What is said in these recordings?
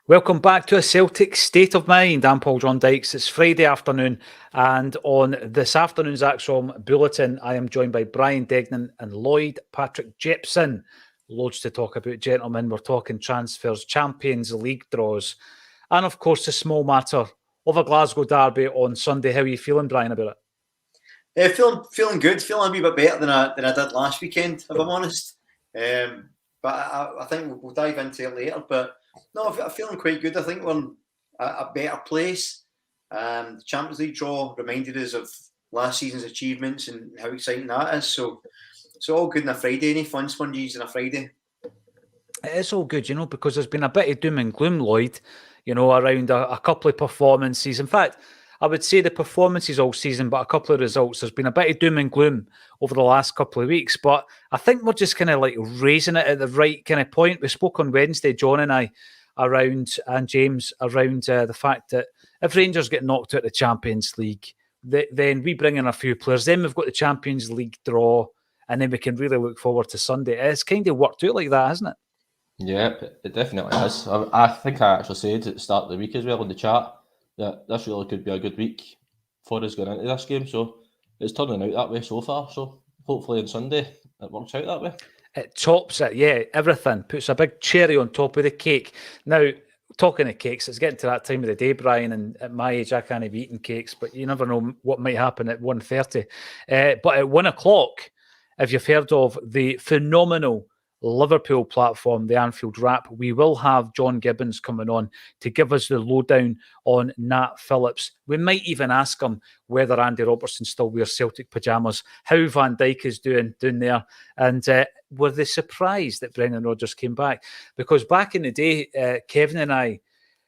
Welcome back to a Celtic State of Mind. I'm Paul John Dykes. It's Friday afternoon, and on this afternoon's Acsom Bulletin, I am joined by Brian Degnan and Lloyd Patrick Jepson. Loads to talk about, gentlemen. We're talking transfers, Champions League draws, and of course the small matter of a Glasgow derby on Sunday. How are you feeling, Brian, about it? Feeling good. Feeling a wee bit better than I did last weekend, if I'm honest. But I think we'll dive into it later. But no, I'm feeling quite good. I think we're in a better place. The Champions League draw reminded us of last season's achievements and how exciting that is. So all good on a Friday. Any fun sponges on a Friday? It's all good, because there's been a bit of doom and gloom, Lloyd, around a couple of performances. In fact, I would say the performances all season, but a couple of results. There's been a bit of doom and gloom over the last couple of weeks, but I think we're just kind of like raising it at the right kind of point. We spoke on Wednesday, John and I, and James, around the fact that if Rangers get knocked out of the Champions League, then we bring in a few players. Then we've got the Champions League draw, and then we can really look forward to Sunday. It's kind of worked out like that, hasn't it? Yeah, it definitely has. I think I actually said at the start of the week as well in the chat that this really could be a good week for us going into this game. So it's turning out that way so far. So hopefully on Sunday it works out that way. It tops it, yeah. Everything puts a big cherry on top of the cake. Now, talking of cakes, it's getting to that time of the day, Brian, and at my age I can't be eating cakes, but you never know what might happen at 1:30. But at 1 o'clock, if you've heard of the phenomenal Liverpool platform, the Anfield Wrap, we will have John Gibbons coming on to give us the lowdown on Nat Phillips. We might even ask him whether Andy Robertson still wears Celtic pyjamas, how Van Dijk is doing there, and were they surprised that Brendan Rodgers came back? Because back in the day, Kevin and I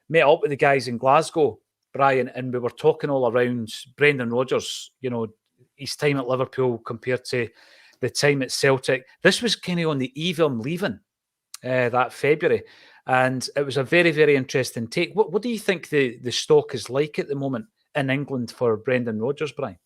met up with the guys in Glasgow, Brian, and we were talking all around Brendan Rodgers, his time at Liverpool compared to the time at Celtic. This was kind of on the eve of him leaving that February. And it was a very, very interesting take. What do you think the stock is like at the moment in England for Brendan Rodgers, Brian?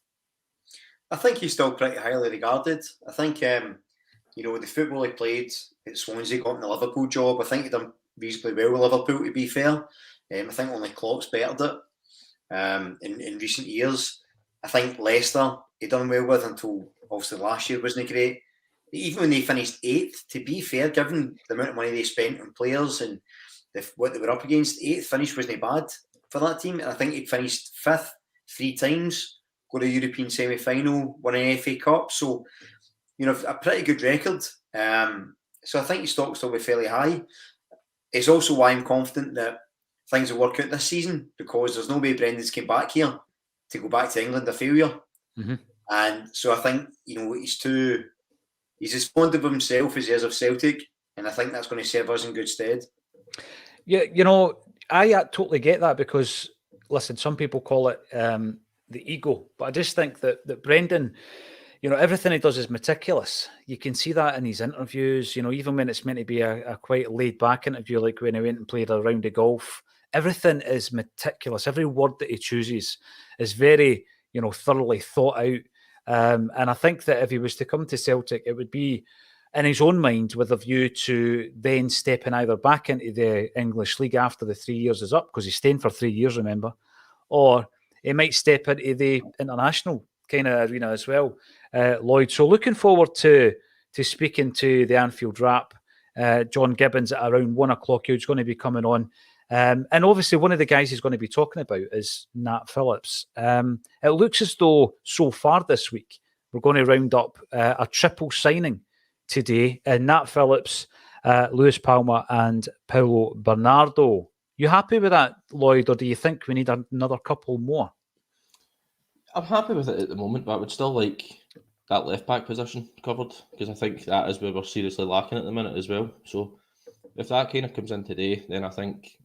I think he's still pretty highly regarded. I think, the football he played at Swansea got him the Liverpool job. I think he done reasonably well with Liverpool, to be fair. I think only Klopp's bettered it in recent years. I think Leicester he done well with until obviously last year wasn't great. Even when they finished 8th, to be fair, given the amount of money they spent on players and what they were up against, 8th finish wasn't bad for that team. And I think he'd finished 5th 3 times, got a European semi-final, won an FA Cup. So, a pretty good record. So I think his stock's still be fairly high. It's also why I'm confident that things will work out this season, because there's no way Brendan's came back here to go back to England a failure. Mm-hmm. And so I think, he's as fond of himself as he is of Celtic, and I think that's going to serve us in good stead. Yeah, I totally get that, because, listen, some people call it the ego, but I just think that Brendan, everything he does is meticulous. You can see that in his interviews, even when it's meant to be a quite laid-back interview, like when he went and played a round of golf. Everything is meticulous. Every word that he chooses is very, thoroughly thought out. And I think that if he was to come to Celtic, it would be in his own mind with a view to then stepping either back into the English League after the 3 years is up, because he's staying for 3 years, remember, or he might step into the international kind of arena as well, Lloyd. So looking forward to speaking to the Anfield Wrap, John Gibbons at around 1 o'clock, who's going to be coming on. And obviously one of the guys he's going to be talking about is Nat Phillips. It looks as though so far this week we're going to round up a triple signing today. Nat Phillips, Lewis Palmer and Paulo Bernardo. You happy with that, Lloyd, or do you think we need another couple more? I'm happy with it at the moment, but I would still like that left-back position covered, because I think that is where we're seriously lacking at the minute as well. So if that kind of comes in today, then I think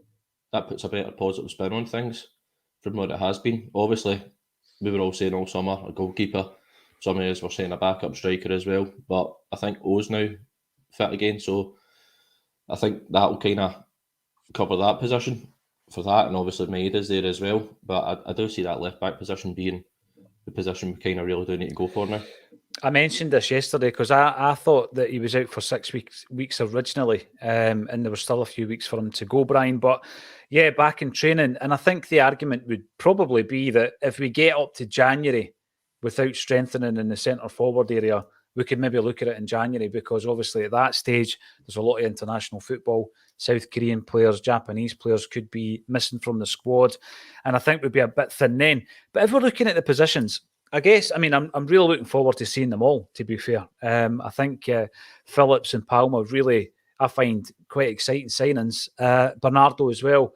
that puts a better positive spin on things from what it has been. Obviously, we were all saying all summer a goalkeeper. Some of us were saying a backup striker as well. But I think O's now fit again. So I think that'll kind of cover that position for that. And obviously Maeda's there as well. But I do see that left-back position being the position we kind of really do need to go for now. I mentioned this yesterday because I thought that he was out for 6 weeks originally, and there was still a few weeks for him to go, Brian. But yeah, back in training, and I think the argument would probably be that if we get up to January without strengthening in the centre forward area, we could maybe look at it in January, because obviously at that stage there's a lot of international football. South Korean players, Japanese players could be missing from the squad, and I think we'd be a bit thin then. But if we're looking at the positions, I guess, I mean, I'm really looking forward to seeing them all, to be fair. I think Phillips and Palmer really, I find, quite exciting signings. Bernardo as well.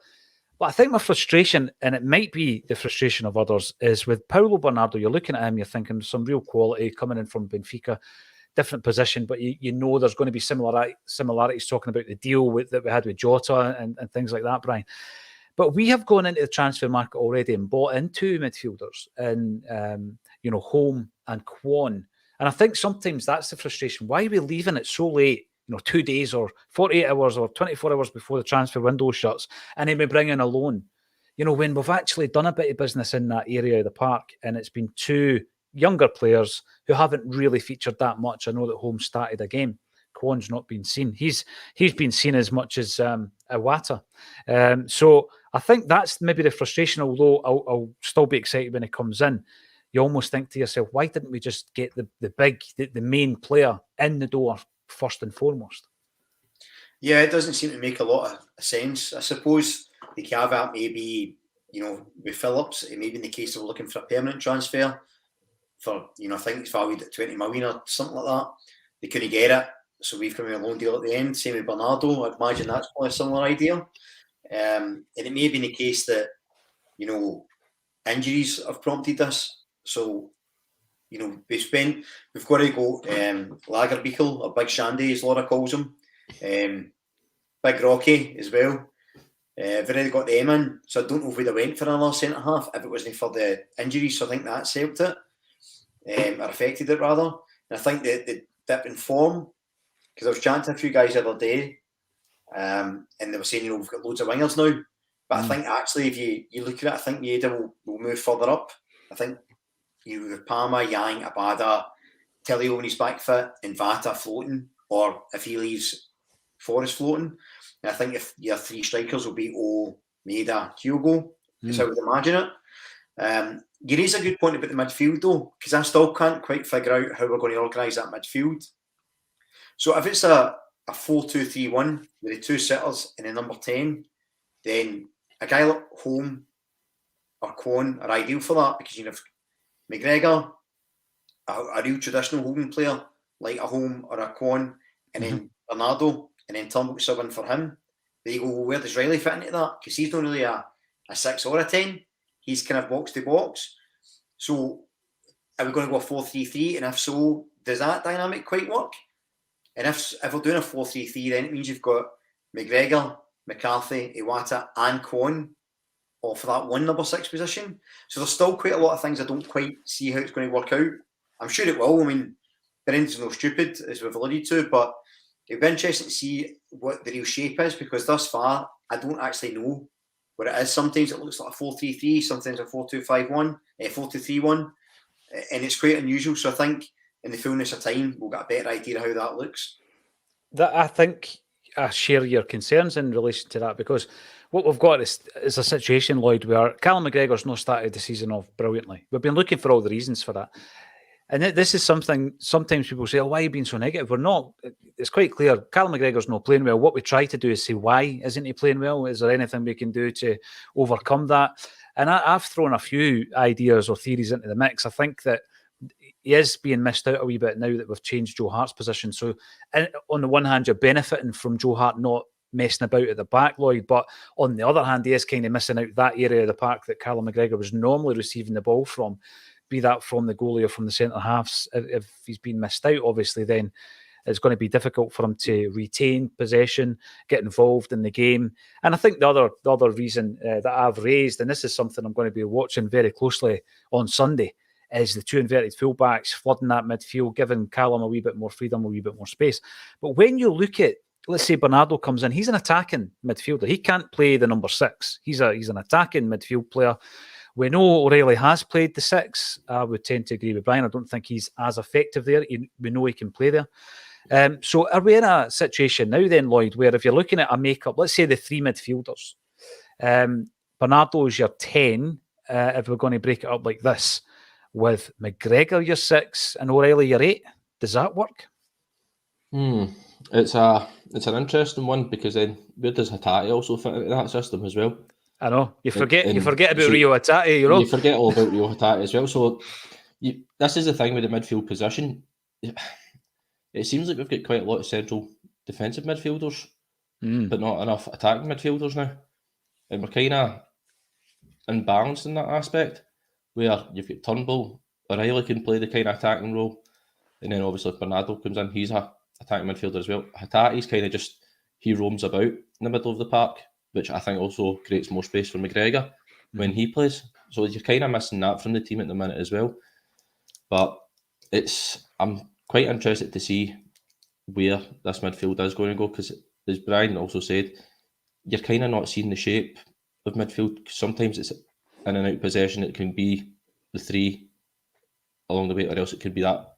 But I think my frustration, and it might be the frustration of others, is with Paulo Bernardo. You're looking at him, you're thinking some real quality coming in from Benfica, different position, but you know there's going to be similarities talking about the deal that we had with Jota and things like that, Brian. But we have gone into the transfer market already and bought into midfielders and, Home and Kwon. And I think sometimes that's the frustration. Why are we leaving it so late, 2 days or 48 hours or 24 hours before the transfer window shuts, and then we bring in a loan? When we've actually done a bit of business in that area of the park, and it's been two younger players who haven't really featured that much. I know that Home started a game. Kwon's not been seen. He's been seen as much as Iwata. So I think that's maybe the frustration, although I'll still be excited when he comes in. You almost think to yourself, why didn't we just get the main player in the door first and foremost? Yeah, it doesn't seem to make a lot of sense. I suppose the caveat may be, with Phillips, it may be in the case of looking for a permanent transfer for, I think it's valued at 20 million or something like that. They couldn't get it, so we've come with a loan deal at the end. Same with Bernardo. I'd imagine that's probably a similar idea. And it may be in the case that, injuries have prompted this. So, we've got to go Lagerbeekel, or Big Shandy, as Laura calls him. Big Rocky as well. We've already got them in, so I don't know if we'd have went for another centre half if it wasn't for the injuries. So I think that's helped it, or affected it rather. And I think the dip in form, because I was chatting to a few guys the other day, and they were saying, we've got loads of wingers now. But I think actually, if you look at it, I think Maeda will move further up. I think with Palmer, Yang, Abada, Telly when he's back fit, and Vata floating, or if he leaves Forrest floating. And I think if your three strikers will be Maeda, Hugo, is how I would imagine it. You raise a good point about the midfield though, because I still can't quite figure out how we're going to organise that midfield. So if it's a 4-2-3-1 with the two sitters and a number 10, then a guy like Home or Kwon are ideal for that, because you have McGregor, a real traditional holding player like a Home or a Kwon, and then Bernardo, and then Turnbull subbing for him. There you go, where does Riley fit into that? Because he's not really a 6 or a 10. He's kind of box to box. So are we going to go a 4-3-3? And if so, does that dynamic quite work? And if we're doing a 4-3-3, then it means you've got McGregor, McCarthy, Iwata, and Kwon all for that one number 6 position. So there's still quite a lot of things I don't quite see how it's going to work out. I'm sure it will. I mean, Brendan's no stupid, as we've alluded to, but it'd be interesting to see what the real shape is, because thus far, I don't actually know what it is. Sometimes it looks like a 4-3-3, sometimes a 4-2-5-1, 4-2-3-1, and it's quite unusual. So I think in the fullness of time, we'll get a better idea of how that looks. I think I share your concerns in relation to that, because what we've got is a situation, Lloyd, where Callum McGregor's not started the season off brilliantly. We've been looking for all the reasons for that. And this is something, sometimes people say, why are you being so negative? We're not. It's quite clear. Callum McGregor's not playing well. What we try to do is say, why isn't he playing well? Is there anything we can do to overcome that? And I've thrown a few ideas or theories into the mix. I think that he is being missed out a wee bit now that we've changed Joe Hart's position. So on the one hand, you're benefiting from Joe Hart not messing about at the back, Lloyd, but on the other hand, he is kind of missing out that area of the park that Callum McGregor was normally receiving the ball from, be that from the goalie or from the centre halves. If he's been missed out, obviously, then it's going to be difficult for him to retain possession, get involved in the game. And I think the other reason that I've raised, and this is something I'm going to be watching very closely on Sunday, is the two inverted fullbacks flooding that midfield, giving Callum a wee bit more freedom, a wee bit more space. But when you look at, let's say Bernardo comes in, he's an attacking midfielder. He can't play the number 6. He's an attacking midfield player. We know O'Reilly has played the 6. I would tend to agree with Brian. I don't think he's as effective there. We know he can play there. So are we in a situation now then, Lloyd, where if you're looking at a makeup, let's say the 3 midfielders, Bernardo is your 10, if we're going to break it up like this, with McGregor your 6 and O'Reilly your 8. Does that work? It's an interesting one, because then where does Hatate also fit into that system as well? I know. You forget about so Rio Hatate, You forget all about Rio Hatate as well. So this is the thing with the midfield position. It seems like we've got quite a lot of central defensive midfielders, but not enough attacking midfielders now. And we're kind of unbalanced in that aspect, where you've got Turnbull, O'Reilly can play the kind of attacking role, and then obviously if Bernardo comes in, he's a attacking midfielder as well. Hatate's kind of just, he roams about in the middle of the park, which I think also creates more space for McGregor when he plays. So you're kind of missing that from the team at the minute as well. But I'm quite interested to see where this midfield is going to go, because as Brian also said, you're kind of not seeing the shape of midfield. Sometimes it's in and out possession. It can be the 3 along the way, or else it could be that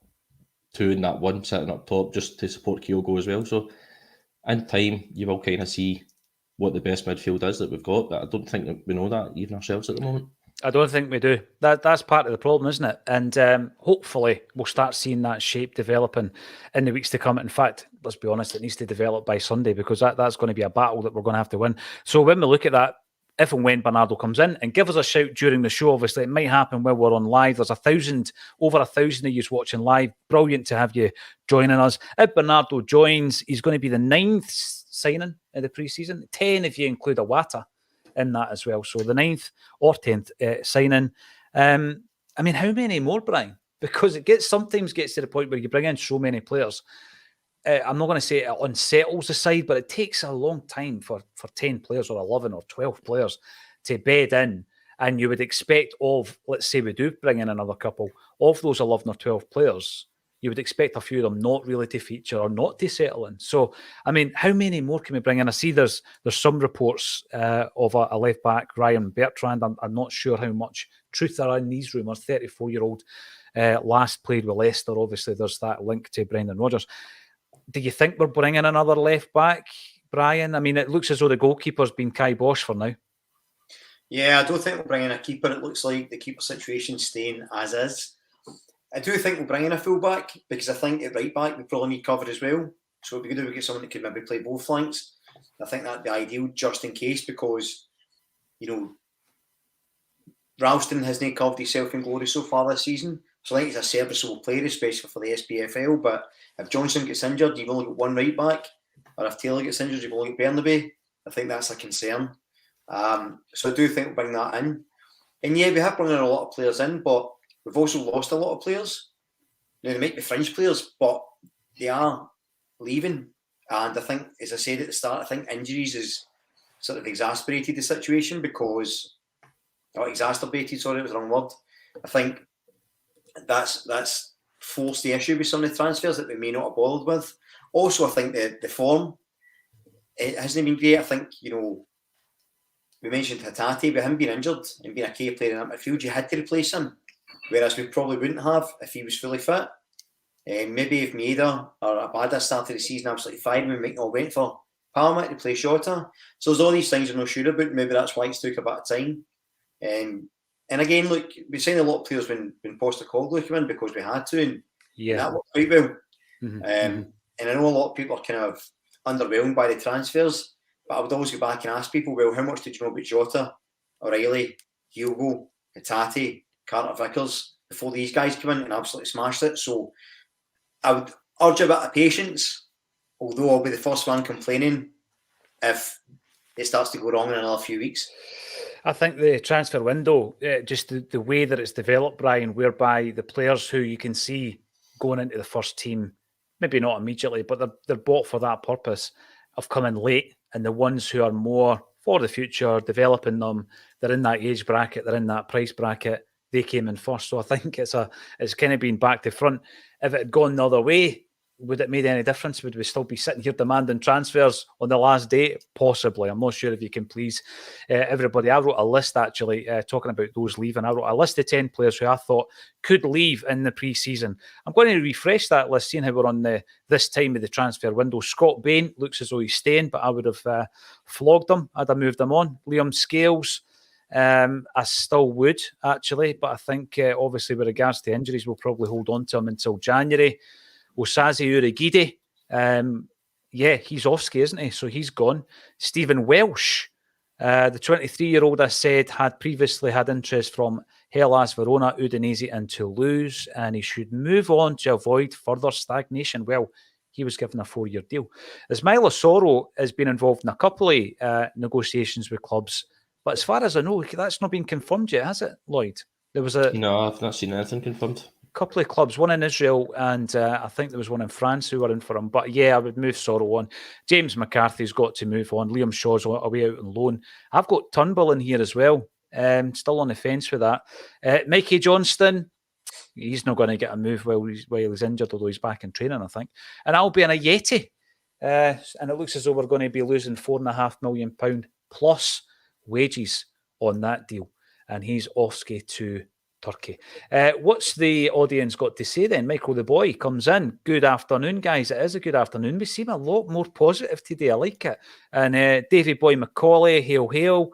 2 and that 1 sitting up top just to support Kyogo as well. So in time, you will kind of see what the best midfield is that we've got, but I don't think that we know that even ourselves at the moment. I don't think we do. That's part of the problem, isn't it? And hopefully we'll start seeing that shape developing in the weeks to come. In fact, let's be honest, it needs to develop by Sunday, because that's going to be a battle that we're going to have to win. So when we look at that, if and when Bernardo comes in, and give us a shout during the show. Obviously, it might happen when we're on live. There's over 1,000 of you watching live. Brilliant to have you joining us. If Bernardo joins, he's going to be the 9th signing in the pre-season, 10 if you include Iwata in that as well. So the 9th or 10th signing. I mean, how many more, Brian? Because it sometimes gets to the point where you bring in so many players. I'm not going to say it unsettles the side, but it takes a long time for 10 players or 11 or 12 players to bed in. And you would expect let's say we do bring in another couple, of those 11 or 12 players, you would expect a few of them not really to feature or not to settle in. So, I mean, how many more can we bring in? I see there's some reports of a left back, Ryan Bertrand. I'm not sure how much truth there are in these rumours. 34-year-old, last played with Leicester. Obviously, there's that link to Brendan Rodgers. Do you think we're bringing another left back, Brian? I mean, it looks as though the goalkeeper's been Kai Bosch for now. Yeah, I don't think we're bringing a keeper. It looks like the keeper situation's staying as is. I do think we'll bring in a full-back, because I think at right-back we probably need cover as well. So it'd be good if we get someone that could maybe play both flanks. I think that'd be ideal just in case, because, Ralston hasn't covered himself in glory so far this season. So I think he's a serviceable player, especially for the SPFL. But if Johnson gets injured, you've only got one right-back. Or if Taylor gets injured, you've only got Bernabei. I think that's a concern. So I do think we'll bring that in. And yeah, we have brought in a lot of players in, but we've also lost a lot of players. Now, they might be fringe players, but they are leaving. And I think, as I said at the start, I think injuries has sort of exacerbated the situation, exacerbated, sorry, it was the wrong word. I think that's forced the issue with some of the transfers that we may not have bothered with. Also, I think the form, it hasn't been great. I think, we mentioned Hatate, with him being injured and being a key player in that midfield, you had to replace him, whereas we probably wouldn't have if he was fully fit. Maybe if Maeda or Abada started the season absolutely fine, we might not went for Palmer to play Shota. So there's all these things we're not sure about. Maybe that's why it's took a bit of time. And again, look, we signed a lot of players when Postecoglou came in because we had to, and that worked quite well. And I know a lot of people are kind of underwhelmed by the transfers, but I would always go back and ask people, well, how much did you know about Jota, O'Reilly, Hugo, Hatate, Carter Vickers before these guys came in and absolutely smashed it? So I would urge a bit of patience, although I'll be the first one complaining if it starts to go wrong in another few weeks. I think the transfer window, just the way that it's developed, Brian, whereby the players who you can see going into the first team, maybe not immediately, but they're bought for that purpose, have come in late, and the ones who are more for the future, developing them, they're in that age bracket, they're in that price bracket, they came in first. So I think it's kind of been back to front. If it had gone the other way, would it made any difference? Would we still be sitting here demanding transfers on the last day? Possibly. I'm not sure if you can please everybody. I wrote a list, actually, talking about those leaving. I wrote a list of 10 players who I thought could leave in the pre-season. I'm going to refresh that list, seeing how we're on this time of the transfer window. Scott Bain looks as though he's staying, but I would have flogged him. I'd have moved him on. Liam Scales, I still would, actually, but I think, obviously, with regards to injuries, we'll probably hold on to him until January. Osaze Urigide, he's off ski, isn't he? So he's gone. Stephen Welsh, the 23-year-old, I said, had previously had interest from Hellas Verona, Udinese and Toulouse, and he should move on to avoid further stagnation. Well, he was given a 4-year deal. Ismail Osoro has been involved in a couple of negotiations with clubs, but as far as I know, that's not been confirmed yet, has it, Lloyd? There was No, I've not seen anything confirmed. Couple of clubs, one in Israel and I think there was one in France who were in for him. But yeah, I would move Sorrow on. James McCarthy's got to move on. Liam Shaw's away out on loan. I've got Turnbull in here as well. Still on the fence with that. Mikey Johnston, he's not going to get a move while he's injured, although he's back in training, I think. And I'll be in a Yeti. And it looks as though we're going to be losing £4.5 million plus wages on that deal. And he's off ski to Turkey. What's the audience got to say then? Michael the Boy comes in. Good afternoon, guys. It is a good afternoon. We seem a lot more positive today. I like it. And Davy Boy Macaulay, hail, hail.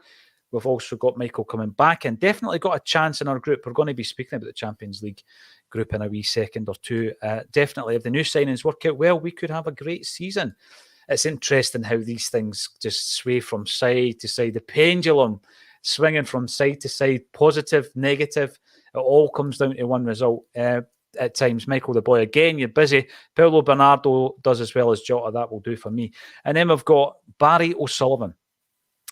We've also got Michael coming back and definitely got a chance in our group. We're going to be speaking about the Champions League group in a wee second or two. Definitely, if the new signings work out well, we could have a great season. It's interesting how these things just sway from side to side. The pendulum swinging from side to side, positive, negative. It all comes down to one result at times. Michael the Boy, again, you're busy. Paulo Bernardo does as well as Jota. That will do for me. And then we've got Barry O'Sullivan.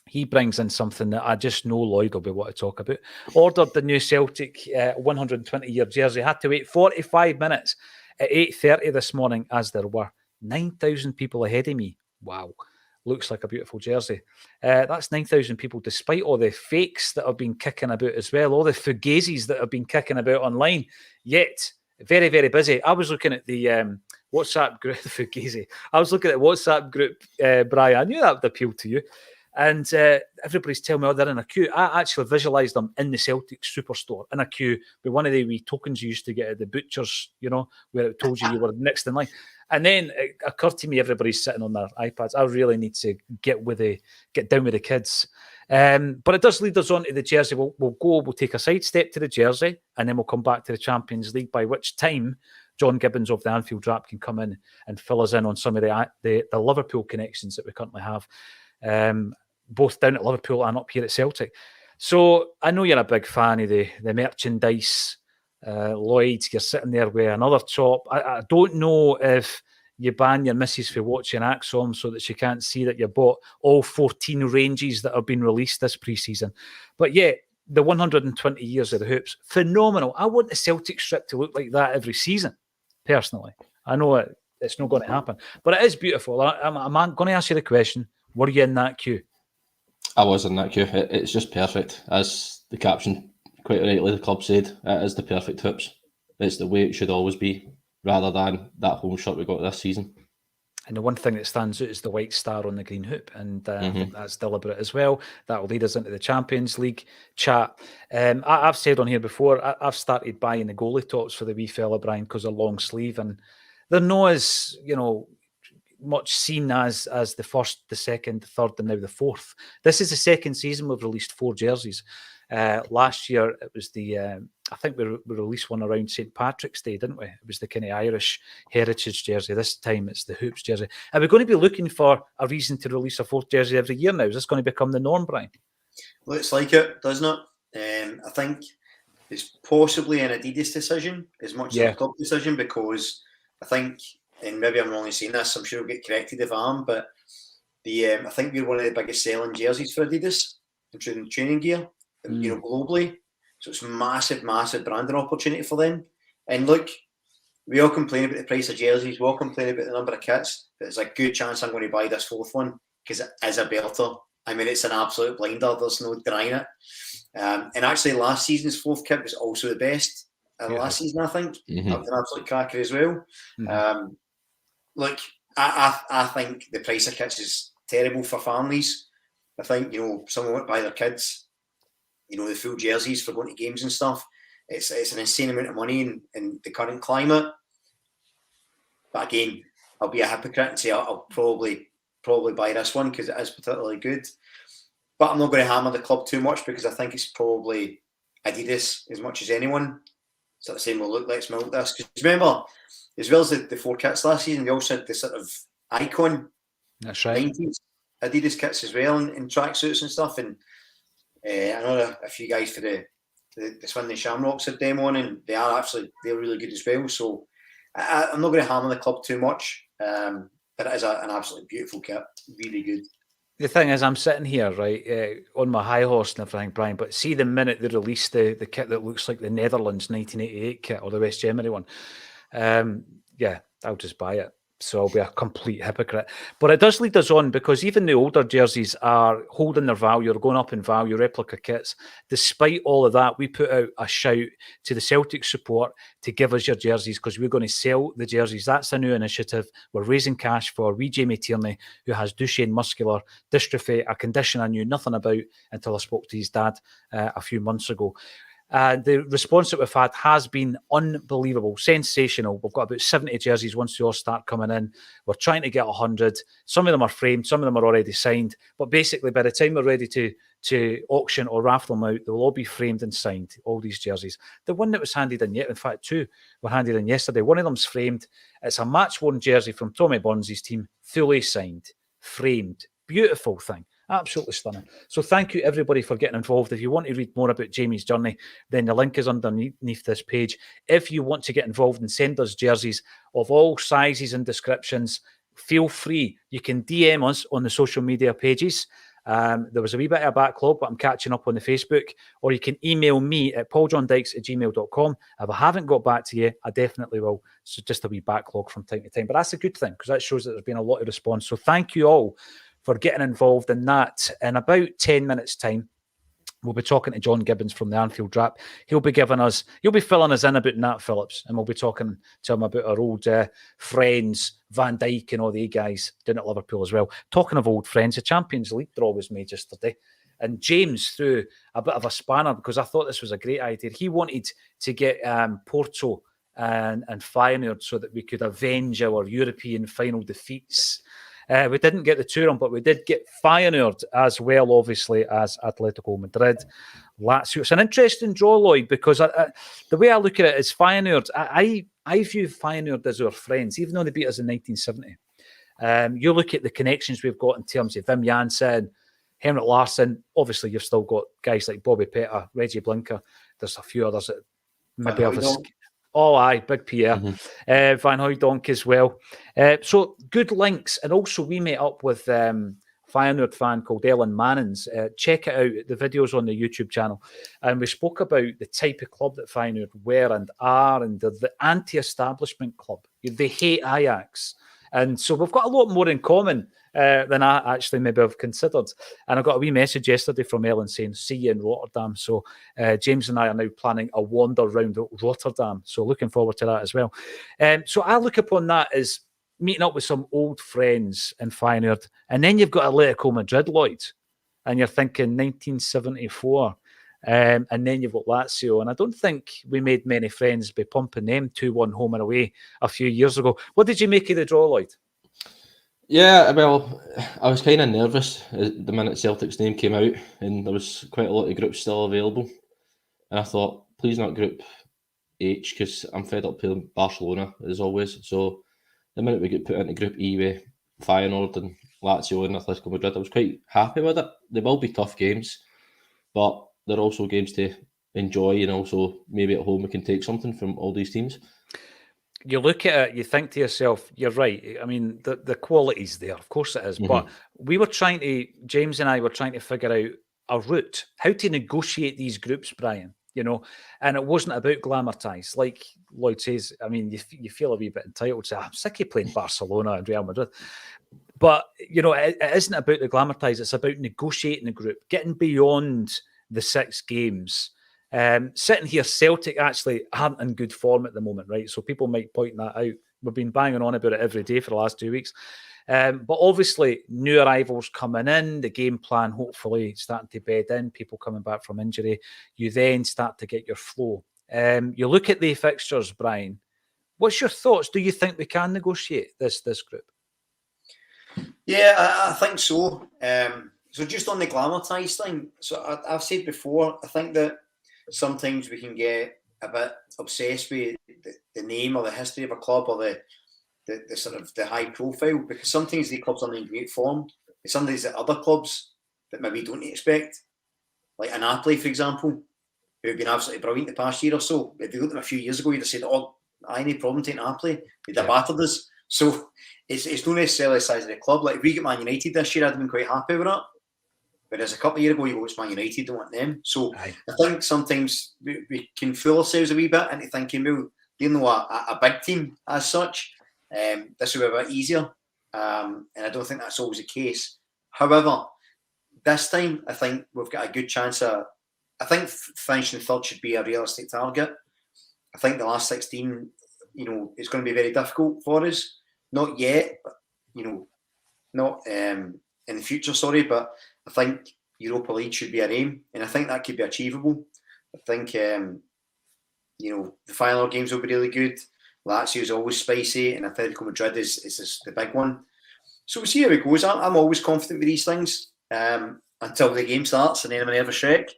He brings in something that I just know Lloyd will be what to talk about. Ordered the new Celtic 120-year jersey. Had to wait 45 minutes at 8:30 this morning, as there were 9,000 people ahead of me. Wow. Looks like a beautiful jersey. That's 9,000 people, despite all the fakes that have been kicking about as well, all the fugazis that have been kicking about online. Yet, very, very busy. I was looking at the WhatsApp group, the fugazi. I was looking at the WhatsApp group, Brian. I knew that would appeal to you. And everybody's telling me, oh, they're in a queue. I actually visualised them in the Celtic Superstore, in a queue, with one of the wee tokens you used to get at the butchers, you know, where it told you were next in line. And then it occurred to me, everybody's sitting on their iPads. I really need to get down with the kids. But it does lead us on to the jersey. We'll take a sidestep to the jersey, and then we'll come back to the Champions League, by which time John Gibbons of the Anfield Wrap can come in and fill us in on some of the Liverpool connections that we currently have, both down at Liverpool and up here at Celtic. So I know you're a big fan of the merchandise. Lloyd, you're sitting there with another top. I don't know if you ban your missus for watching Acsom so that she can't see that you bought all 14 ranges that have been released this pre-season. But yeah, the 120 years of the hoops, phenomenal. I want the Celtic strip to look like that every season, personally. I know it's not going to happen, but it is beautiful. I'm going to ask you the question, were you in that queue? I was in that queue. It's just perfect. As the caption quite rightly, the club said, it is the perfect hoops. It's the way it should always be, rather than that home shirt we got this season. And the one thing that stands out is the white star on the green hoop, and I think that's deliberate as well. That will lead us into the Champions League chat. I've said on here before, I've started buying the goalie tops for the wee fella, Brian, because they're long sleeve, and they're not as, much seen as the first, the second, the third, and now the fourth. This is the second season we've released 4 jerseys. Last year it was I think we released one around St. Patrick's Day, didn't we? It was the kind of Irish heritage jersey. This time it's the hoops jersey. Are we going to be looking for a reason to release a 4th jersey every year now? Is this going to become the norm, Brian? Looks like it, doesn't it? I think it's possibly an Adidas decision as much as a club decision, because I think, and maybe I'm wrong in saying this, I'm sure I'll get corrected if I am, but I think we're one of the biggest selling jerseys for Adidas, including training gear, globally. So it's a massive, massive branding opportunity for them. And look, we all complain about the price of jerseys, we all complain about the number of kits, but there's a good chance I'm going to buy this 4th one, because it is a belter. I mean, it's an absolute blinder, there's no denying it. And actually last season's 4th kit was also the best last season, I think. That was an absolute cracker as well. Look, I think the price of kits is terrible for families. I think, someone went buy their kids, the full jerseys for going to games and stuff. It's an insane amount of money in the current climate. But again, I'll be a hypocrite and say I'll probably buy this one because it is particularly good. But I'm not going to hammer the club too much because I think it's probably Adidas as much as anyone. Sort of saying, well, look, let's milk this. Because remember, as well as the 4 kits last season, they also had the sort of icon That's right. 90s Adidas kits as well in tracksuits and stuff. And I know a few guys for the Swindon Shamrocks had them on, and they're really good as well. So I'm not going to hammer the club too much, but it is an absolutely beautiful kit, really good. The thing is, I'm sitting here, right, on my high horse and everything, Brian, but see the minute they release the kit that looks like the Netherlands 1988 kit or the West Germany one, I'll just buy it. So I'll be a complete hypocrite. But it does lead us on because even the older jerseys are holding their value, or going up in value, replica kits. Despite all of that, we put out a shout to the Celtic support to give us your jerseys because we're going to sell the jerseys. That's a new initiative. We're raising cash for wee Jamie Tierney, who has Duchenne muscular dystrophy, a condition I knew nothing about until I spoke to his dad a few months ago. The response that we've had has been unbelievable, sensational. We've got about 70 jerseys once they all start coming in. We're trying to get 100. Some of them are framed, some of them are already signed. But basically, by the time we're ready to auction or raffle them out, they'll all be framed and signed, all these jerseys. The one that was handed in, in fact, 2 were handed in yesterday. One of them's framed. It's a match-worn jersey from Tommy Bonzi's team, fully signed, framed. Beautiful thing. Absolutely stunning. So thank you, everybody, for getting involved. If you want to read more about Jamie's journey, then the link is underneath this page. If you want to get involved and send us jerseys of all sizes and descriptions, feel free. You can DM us on the social media pages. There was a wee bit of a backlog, but I'm catching up on the Facebook. Or you can email me at pauljohndykes@gmail.com. If I haven't got back to you, I definitely will. So just a wee backlog from time to time. But that's a good thing because that shows that there's been a lot of response. So thank you all for getting involved in that. In about 10 minutes' time, we'll be talking to John Gibbons from the Anfield Wrap. He'll be filling us in about Nat Phillips, and we'll be talking to him about our old friends, Van Dijk and all the guys down at Liverpool as well. Talking of old friends, the Champions League draw was made yesterday, and James threw a bit of a spanner because I thought this was a great idea. He wanted to get Porto and Feyenoord so that we could avenge our European final defeats. We didn't get the two of them, but we did get Feyenoord as well, obviously, as Atletico Madrid. Lazio. It's an interesting draw, Lloyd, because the way I look at it is Feyenoord. I view Feyenoord as our friends, even though they beat us in 1970. You look at the connections we've got in terms of Wim Jansen, Henrik Larsson. Obviously, you've still got guys like Bobby Pettit, Reggie Blinker. There's a few others that maybe have a... Oh, aye, big Pierre. Van Hooijdonk as well. So good links. And also we met up with Feyenoord fan called Ellen Mannins. Check it out. The video's on the YouTube channel. And we spoke about the type of club that Feyenoord were and are, and the anti-establishment club. They hate Ajax. And so we've got a lot more in common than I actually maybe have considered. And I got a wee message yesterday from Ellen saying, see you in Rotterdam. So James and I are now planning a wander round Rotterdam. So looking forward to that as well. So I look upon that as meeting up with some old friends in Feyenoord. And then you've got Atletico Madrid, Lloyd. And you're thinking 1974. And then you've got Lazio. And I don't think we made many friends by pumping them 2-1 home and away a few years ago. What did you make of the draw, Lloyd? Yeah, well, I was kind of nervous the minute Celtic's name came out, and there was quite a lot of groups still available. And I thought, please not Group H, because I'm fed up playing Barcelona, as always. So the minute we get put into Group E with Feyenoord and Lazio and Atletico Madrid, I was quite happy with it. They will be tough games, but they're also games to enjoy, and also maybe at home we can take something from all these teams. You look at it, you think to yourself, you're right. I mean, the quality's there, of course it is. But James and I were trying to figure out a route, how to negotiate these groups, Brian, and it wasn't about glamour-ties. Like Lloyd says, I mean, you feel a wee bit entitled to say, I'm sick of playing Barcelona and Real Madrid. But, it isn't about the glamour ties. It's about negotiating the group, getting beyond the 6 games. Sitting here, Celtic actually aren't in good form at the moment, right? So people might point that out. We've been banging on about it every day for the last 2 weeks. But obviously, new arrivals coming in, the game plan hopefully starting to bed in, people coming back from injury. You then start to get your flow. You look at the fixtures, Brian. What's your thoughts? Do you think we can negotiate this group? Yeah, I think so. So just on the glamour-tised thing, so I've said before, I think that sometimes we can get a bit obsessed with the name or the history of a club or the sort of the high profile, because sometimes the clubs are in great form. Sometimes the other clubs that maybe don't expect, like Napoli, for example, who have been absolutely brilliant the past year or so. If you looked at them a few years ago, you'd have said, "Oh, I no problem taking Napoli." They'd have battered us. So it's not necessarily the size of the club. Like if we get Man United this year, I'd have been quite happy with that. Whereas a couple of years ago, you go, it's Man United, don't want them. So I think sometimes we can fool ourselves a wee bit into thinking, well, they're not a big team as such. This will be a bit easier. And I don't think that's always the case. However, this time, I think we've got a good chance of, I think finishing third should be a realistic target. I think the last 16, it's going to be very difficult for us. Not yet, but, not in the future, but I think Europa League should be our aim, and I think that could be achievable. I think, the final games will be really good. Lazio is always spicy, and Atletico Madrid is the big one. So we'll see how it goes. I'm always confident with these things until the game starts, and then I'm a nervous wreck.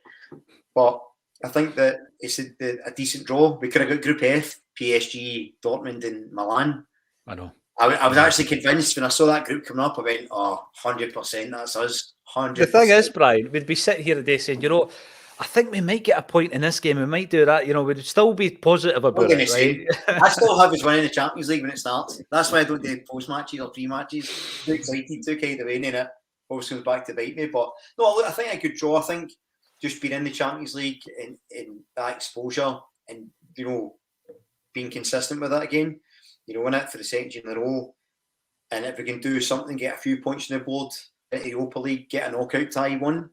But I think that it's a decent draw. We could have got Group F, PSG, Dortmund, and Milan. I know. I was actually convinced when I saw that group coming up. I went, 100%, that's us. 100%. The thing is, Brian, we'd be sitting here today saying, I think we might get a point in this game. We might do that. We'd still be positive about it, right? I still have us winning the Champions League when it starts. That's why I don't do post-matches or pre-matches. Too excited, too kind of in it. Always comes back to bite me. But no, look, I think I could draw. I think just being in the Champions League and that exposure and, being consistent with that again, win it for the second year in a row. And if we can do something, get a few points on the board in the Europa League, get a knockout tie one,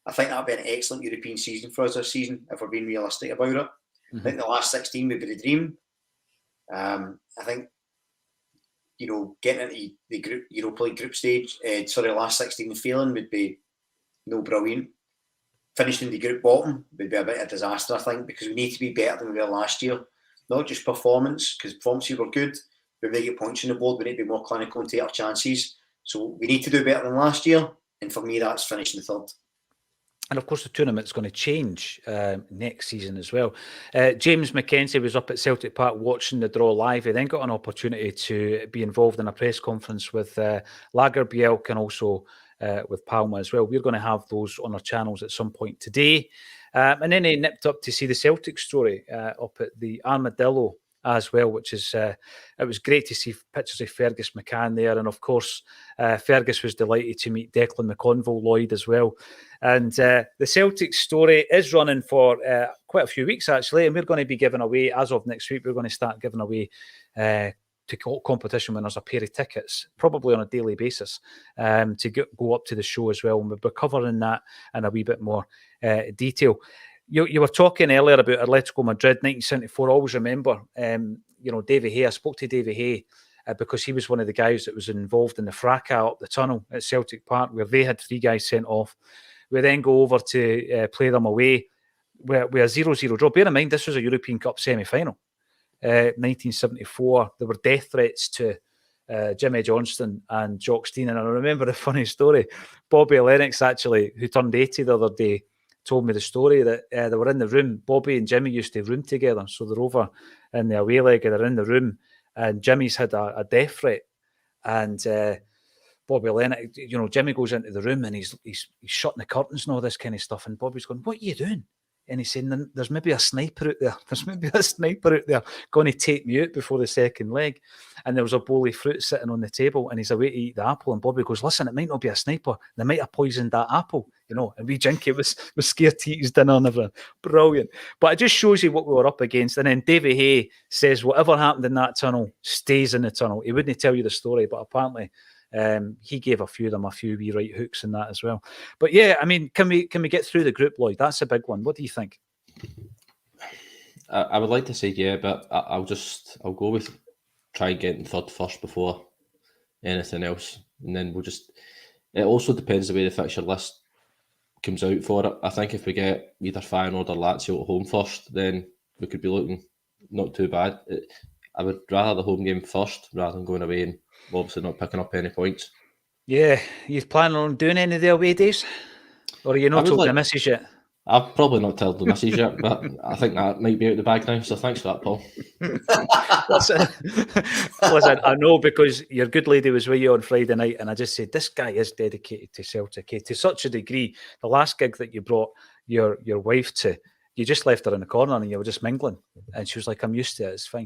I think that'd be an excellent European season for us this season, if we're being realistic about it. Mm-hmm. I think the last 16 would be the dream. I think, getting into the Europa League group stage, last 16 failing would be brilliant. Finishing the group bottom would be a bit of a disaster, I think, because we need to be better than we were last year. Not just performance, because performances were good. When we get points on the board, we need to be more clinical and take our chances. So we need to do better than last year. And for me, that's finishing third. And of course, the tournament's going to change next season as well. James McKenzie was up at Celtic Park watching the draw live. He then got an opportunity to be involved in a press conference with Lagerbielke and also with Palma as well. We're going to have those on our channels at some point today. And then he nipped up to see the Celtic story up at the Armadillo as well, which is, it was great to see pictures of Fergus McCann there. And of course, Fergus was delighted to meet Declan McConville-Lloyd as well. And the Celtic story is running for quite a few weeks, actually. And we're going to be giving away, as of next week, we're going to start giving away to competition winners a pair of tickets, probably on a daily basis, to go up to the show as well. And we'll be covering that in a wee bit more detail. You were talking earlier about Atletico Madrid, 1974. I always remember, Davy Hay. I spoke to Davy Hay because he was one of the guys that was involved in the fracas up the tunnel at Celtic Park, where they had 3 guys sent off. We then go over to play them away with a 0-0 draw. Bear in mind, this was a European Cup semi-final. 1974, there were death threats to Jimmy Johnston and Jock Stein. And I remember a funny story. Bobby Lennox, actually, who turned 80 the other day, told me the story that they were in the room. Bobby and Jimmy used to room together. So they're over in the away leg and they're in the room. And Jimmy's had a death threat. And Bobby Lennox, Jimmy goes into the room and he's shutting the curtains and all this kind of stuff. And Bobby's going, "What are you doing?" And he's saying, "There's maybe a sniper out there. There's maybe a sniper out there going to take me out before the second leg." And there was a bowl of fruit sitting on the table and he's away to eat the apple. And Bobby goes, "Listen, it might not be a sniper. They might have poisoned that apple." And we Jinky was scared to eat his dinner and everything. Brilliant. But it just shows you what we were up against. And then Davy Hay says whatever happened in that tunnel stays in the tunnel. He wouldn't tell you the story, but apparently he gave a few of them a few wee right hooks in that as well. But yeah, I mean, can we get through the group, Lloyd? That's a big one. What do you think? I would like to say yeah, but I'll go with try and get in third first before anything else, and then we'll just. It also depends the way the fixture list comes out for it. I think if we get either Feyenoord or Lazio at home first, then we could be looking not too bad. I would rather the home game first rather than going away and obviously not picking up any points. Yeah, you planning on doing any of the away days? Or are you not told the missus yet? I've probably not told the missus yet, but I think that might be out the bag now, so thanks for that, Paul. Listen, I know because your good lady was with you on Friday night, and I just said, this guy is dedicated to Celtic, to such a degree. The last gig that you brought your wife to, you just left her in the corner and you were just mingling. And she was like, I'm used to it, it's fine.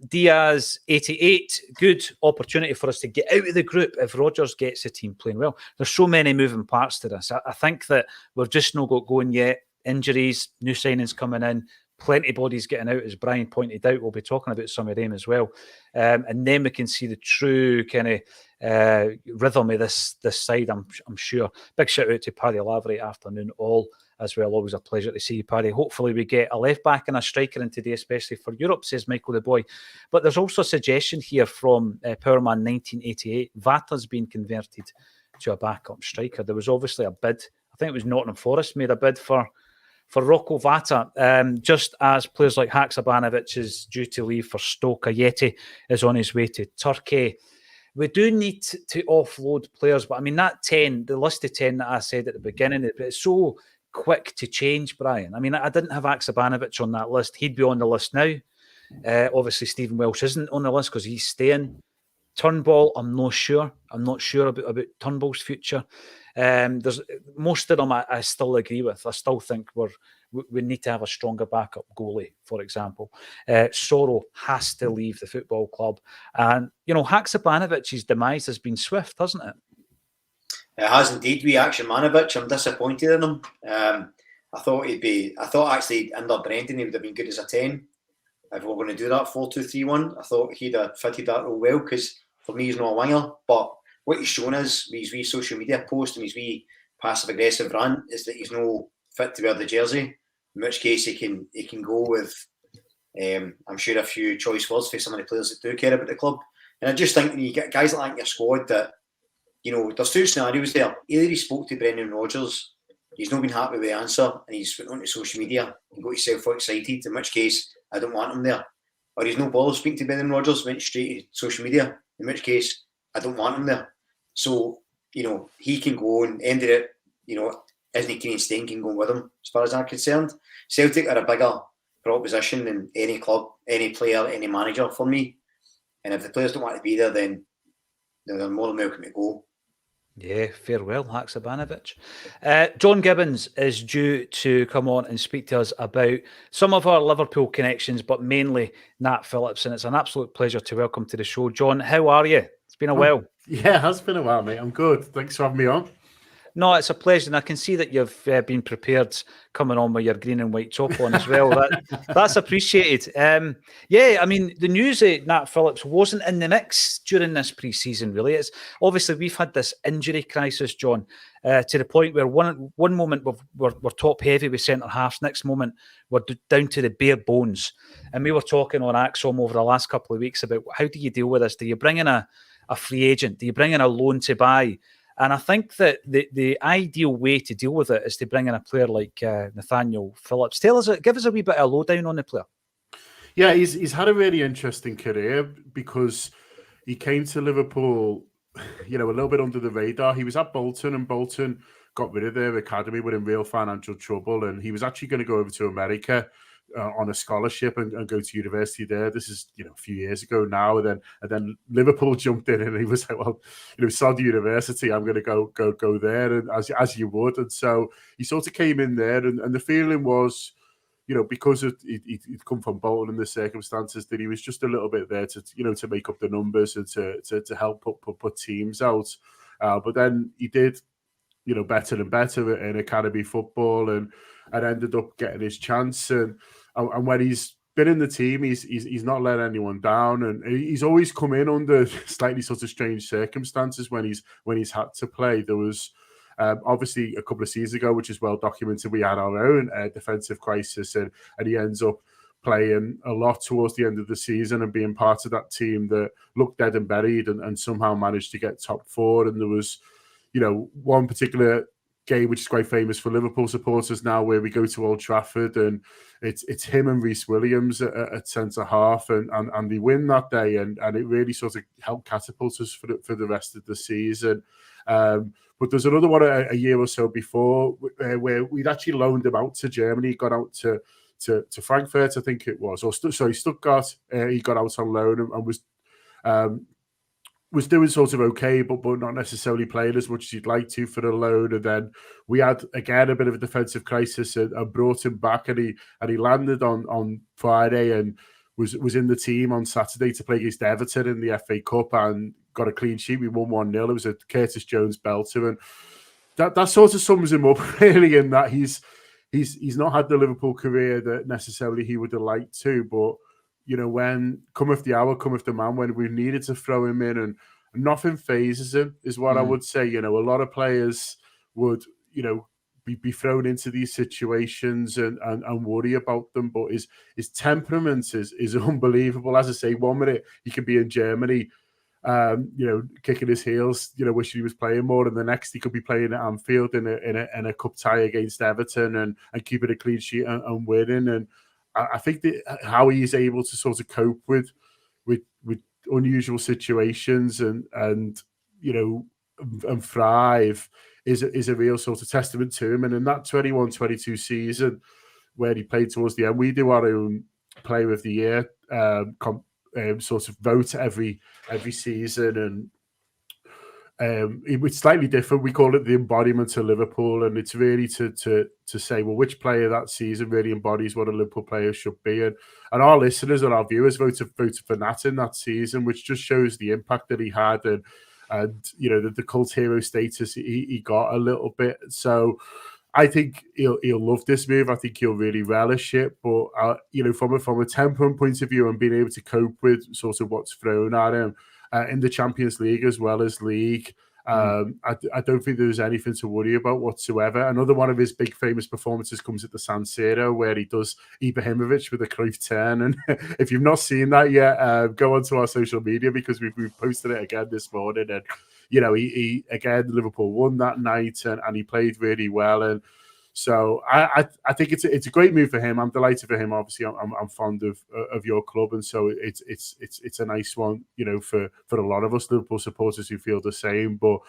Diaz, 88, good opportunity for us to get out of the group if Rodgers gets the team playing well. There's so many moving parts to this. I think that we've just not got going yet. Injuries, new signings coming in, plenty of bodies getting out, as Brian pointed out. We'll be talking about some of them as well. And then we can see the true kind of rhythm of this side, I'm sure. Big shout out to Paddy Lavery, afternoon all as well. Always a pleasure to see you, Paddy. Hopefully we get a left back and a striker in today, especially for Europe, says Michael the Boy. But there's also a suggestion here from Powerman 1988. Vata's been converted to a backup striker. There was obviously a bid. I think it was Nottingham Forest made a bid for Rocco Vata, just as players like Haksabanovic is due to leave for Stoke. Ayeti is on his way to Turkey. We do need to offload players, but I mean, that 10, the list of 10 that I said at the beginning, it's so quick to change, Brian. I mean, I didn't have Haksabanovic on that list. He'd be on the list now. Obviously, Stephen Welsh isn't on the list because he's staying. Turnbull, I'm not sure. I'm not sure about Turnbull's future. There's most of them I still agree with. I still think we need to have a stronger backup goalie, for example. Soro has to leave the football club. And, Haksabanovic's demise has been swift, hasn't it? It has indeed. Haksabanovic, I'm disappointed in him. I thought actually under Brendan he would have been good as a 10. If we're going to do that 4-2-3-1, I thought he'd have fitted that real well because for me he's not a winger. But what he's shown us with his wee social media post and his wee passive aggressive rant is that he's no fit to wear the jersey. In which case he can go with I'm sure a few choice words for some of the players that do care about the club. And I just think when you get guys like that in your squad that, there's two scenarios there. Either he spoke to Brendan Rodgers, he's not been happy with the answer, and he's went onto social media and got himself excited, in which case I don't want him there. Or he's no bother speaking to Brendan Rodgers, went straight to social media, in which case I don't want him there. So, he can go and end it, isn't he keen and staying can go with him, as far as I'm concerned. Celtic are a bigger proposition than any club, any player, any manager for me. And if the players don't want to be there, then they're more than welcome to go. Yeah, farewell, Haksabanovic. John Gibbons is due to come on and speak to us about some of our Liverpool connections, but mainly Nat Phillips. And it's an absolute pleasure to welcome to the show. John, how are you? It's been a while. Yeah, it has been a while, mate. I'm good. Thanks for having me on. No, it's a pleasure. And I can see that you've been prepared coming on with your green and white top on as well. That's appreciated. I mean, the news that Nat Phillips wasn't in the mix during this pre-season, really. It's obviously we've had this injury crisis, John, to the point where one moment we're top heavy with centre halves, next moment we're down to the bare bones. And we were talking on Acsom over the last couple of weeks about how do you deal with this? Do you bring in a free agent? Do you bring in a loan to buy? And I think that the ideal way to deal with it is to bring in a player like Nathaniel Phillips. Give us a wee bit of a lowdown on the player. Yeah, he's had a really interesting career because he came to Liverpool, a little bit under the radar. He was at Bolton and Bolton got rid of their academy, were in real financial trouble. And he was actually going to go over to America on a scholarship and go to university there. This is, a few years ago now. And then Liverpool jumped in and he was like, well, sod university, I'm going to go there, and as you would. And so he sort of came in there and the feeling was, because he'd come from Bolton and the circumstances, that he was just a little bit there to make up the numbers and to help put teams out. But then he did, better and better in academy football and ended up getting his chance. And when he's been in the team, he's not let anyone down, and he's always come in under slightly sort of strange circumstances when he's had to play. There was obviously a couple of seasons ago, which is well documented, we had our own defensive crisis, and he ends up playing a lot towards the end of the season and being part of that team that looked dead and buried and somehow managed to get top four. And there was, one particular game which is quite famous for Liverpool supporters now, where we go to Old Trafford and it's him and Reece Williams at centre half, and they win that day, and it really sort of helped catapult us for the rest of the season. But there's another one a year or so before where we'd actually loaned him out to Germany. He got out to Frankfurt, I think it was, or Stuttgart. He got out on loan and was doing sort of okay, but not necessarily playing as much as you'd like to for the loan. And then we had again a bit of a defensive crisis and brought him back, and he landed on Friday and was in the team on Saturday to play against Everton in the FA Cup and got a clean sheet. We won 1-0. It was a Curtis Jones belter, and that sort of sums him up really, in that he's not had the Liverpool career that necessarily he would have liked to, but when cometh the hour, cometh the man, when we needed to throw him in, and nothing phases him, is what I would say. A lot of players would, be thrown into these situations and worry about them, but his temperament is unbelievable. As I say, 1 minute he could be in Germany, kicking his heels, wishing he was playing more, and the next he could be playing at Anfield in a cup tie against Everton and keeping a clean sheet and winning. And I think that how he's able to sort of cope with unusual situations and thrive is a real sort of testament to him. And in that 21-22 season where he played towards the end, we do our own Player of the Year sort of vote every season, and it's slightly different. We call it the embodiment of Liverpool, and it's really to say, well, which player that season really embodies what a Liverpool player should be. And our listeners and our viewers voted for Nat in that season, which just shows the impact that he had and the cult hero status he got a little bit. So I think he'll love this move. I think he'll really relish it. But from a temperament point of view and being able to cope with sort of what's thrown at him in the Champions League as well as League, I don't think there's anything to worry about whatsoever. Another one of his big famous performances comes at the San Siro, where he does Ibrahimovic with a Cruyff turn. And if you've not seen that yet, go onto our social media, because we've posted it again this morning. And he again, Liverpool won that night, and he played really well. And so I think it's a great move for him. I'm delighted for him. Obviously, I'm fond of your club, and so it's a nice one, for a lot of us Liverpool supporters who feel the same. But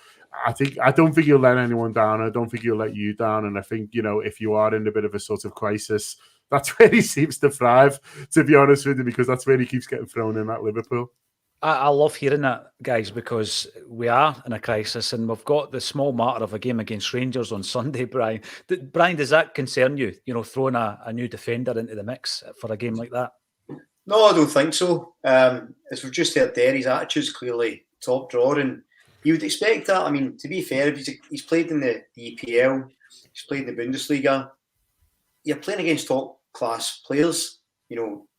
I don't think he'll let anyone down. I don't think he'll let you down. And I think if you are in a bit of a sort of crisis, that's where he seems to thrive. To be honest with you, because that's where he keeps getting thrown in at Liverpool. I love hearing that, guys, because we are in a crisis, and we've got the small matter of a game against Rangers on Sunday, Brian. Brian, does that concern you, throwing a new defender into the mix for a game like that? No, I don't think so. As we've just heard there, his attitude's clearly top drawer, and you would expect that. I mean, to be fair, if he's played in the EPL, he's played in the Bundesliga, you're playing against top-class players,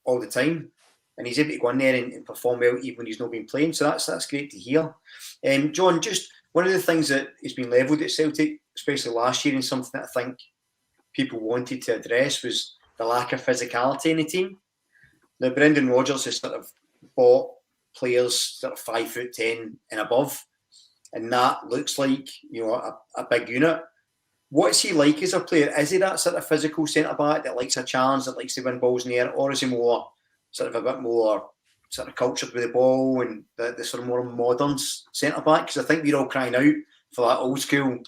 all the time. And he's able to go in there and perform well even when he's not been playing. So that's great to hear. John, just one of the things that has been levelled at Celtic, especially last year, and something that I think people wanted to address, was the lack of physicality in the team. Now, Brendan Rodgers has sort of bought players sort of 5'10" and above, and that looks like a big unit. What's he like as a player? Is he that sort of physical centre-back that likes a challenge, that likes to win balls in the air, or is he more sort of a bit more sort of cultured with the ball and the sort of more modern centre-back? Because I think we're all crying out for that old school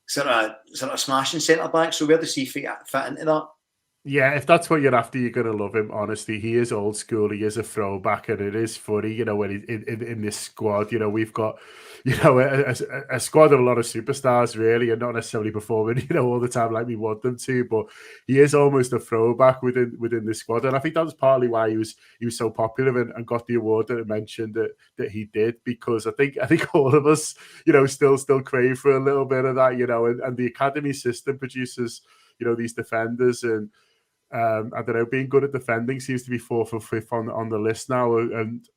sort of smashing centre-back. So where does he fit into that? Yeah, if that's what you're after, you're going to love him, honestly. He is old school. He is a throwback, and it is funny, when he's in this squad. We've got, a squad of a lot of superstars, really, and not necessarily performing, all the time like we want them to. But he is almost a throwback within the squad, and I think that was partly why he was so popular and got the award that I mentioned that he did, because I think all of us, still crave for a little bit of that, and the academy system produces, these defenders, and I don't know, being good at defending seems to be 4th or 5th on the list now. And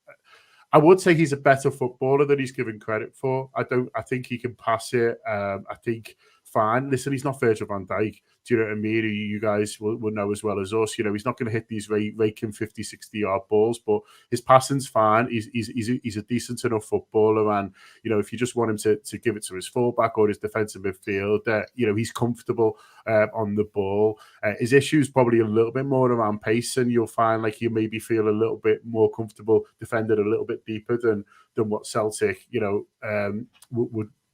I would say he's a better footballer than he's given credit for. I think he can pass it. I think fine. Listen, he's not Virgil van Dijk. Do you know what I mean? You guys will know as well as us. You know, he's not going to hit these raking 50, 60-yard balls, but his passing's fine. He's a decent enough footballer. And, you know, if you just want him to give it to his fullback or his defensive midfielder, you know, he's comfortable on the ball. His issue's probably a little bit more around pace, and you'll find like you maybe feel a little bit more comfortable defending a little bit deeper than what Celtic, you know,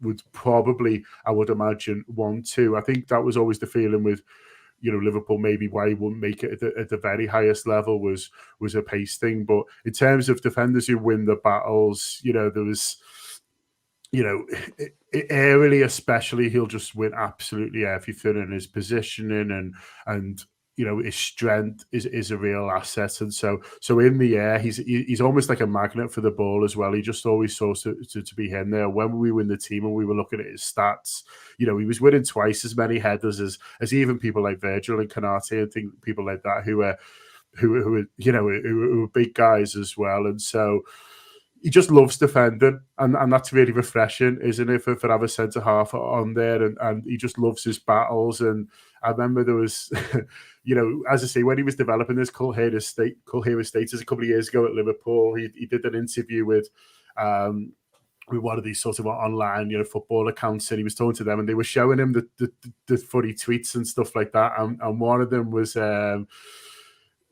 would probably, I would imagine, want to. I think that was always the feeling with, you know, Liverpool, maybe why he wouldn't make it at the very highest level was a pace thing. But in terms of defenders who win the battles, you know, there was, you know, aerially especially, he'll just win absolutely everything, and his positioning and you know, his strength is a real asset. And so in the air, he's almost like a magnet for the ball as well. He just always saw to be in there. When we were in the team and we were looking at his stats, you know, he was winning twice as many headers as even people like Virgil and Canate and people like that who were you know, who were big guys as well. And so he just loves defending, and that's really refreshing, isn't it, for have a centre half on there, and he just loves his battles. And I remember there was, you know, as I say, when he was developing this Culhera status a couple of years ago at Liverpool, he did an interview with one of these sort of online, you know, football accounts, and he was talking to them, and they were showing him the funny tweets and stuff like that, and one of them was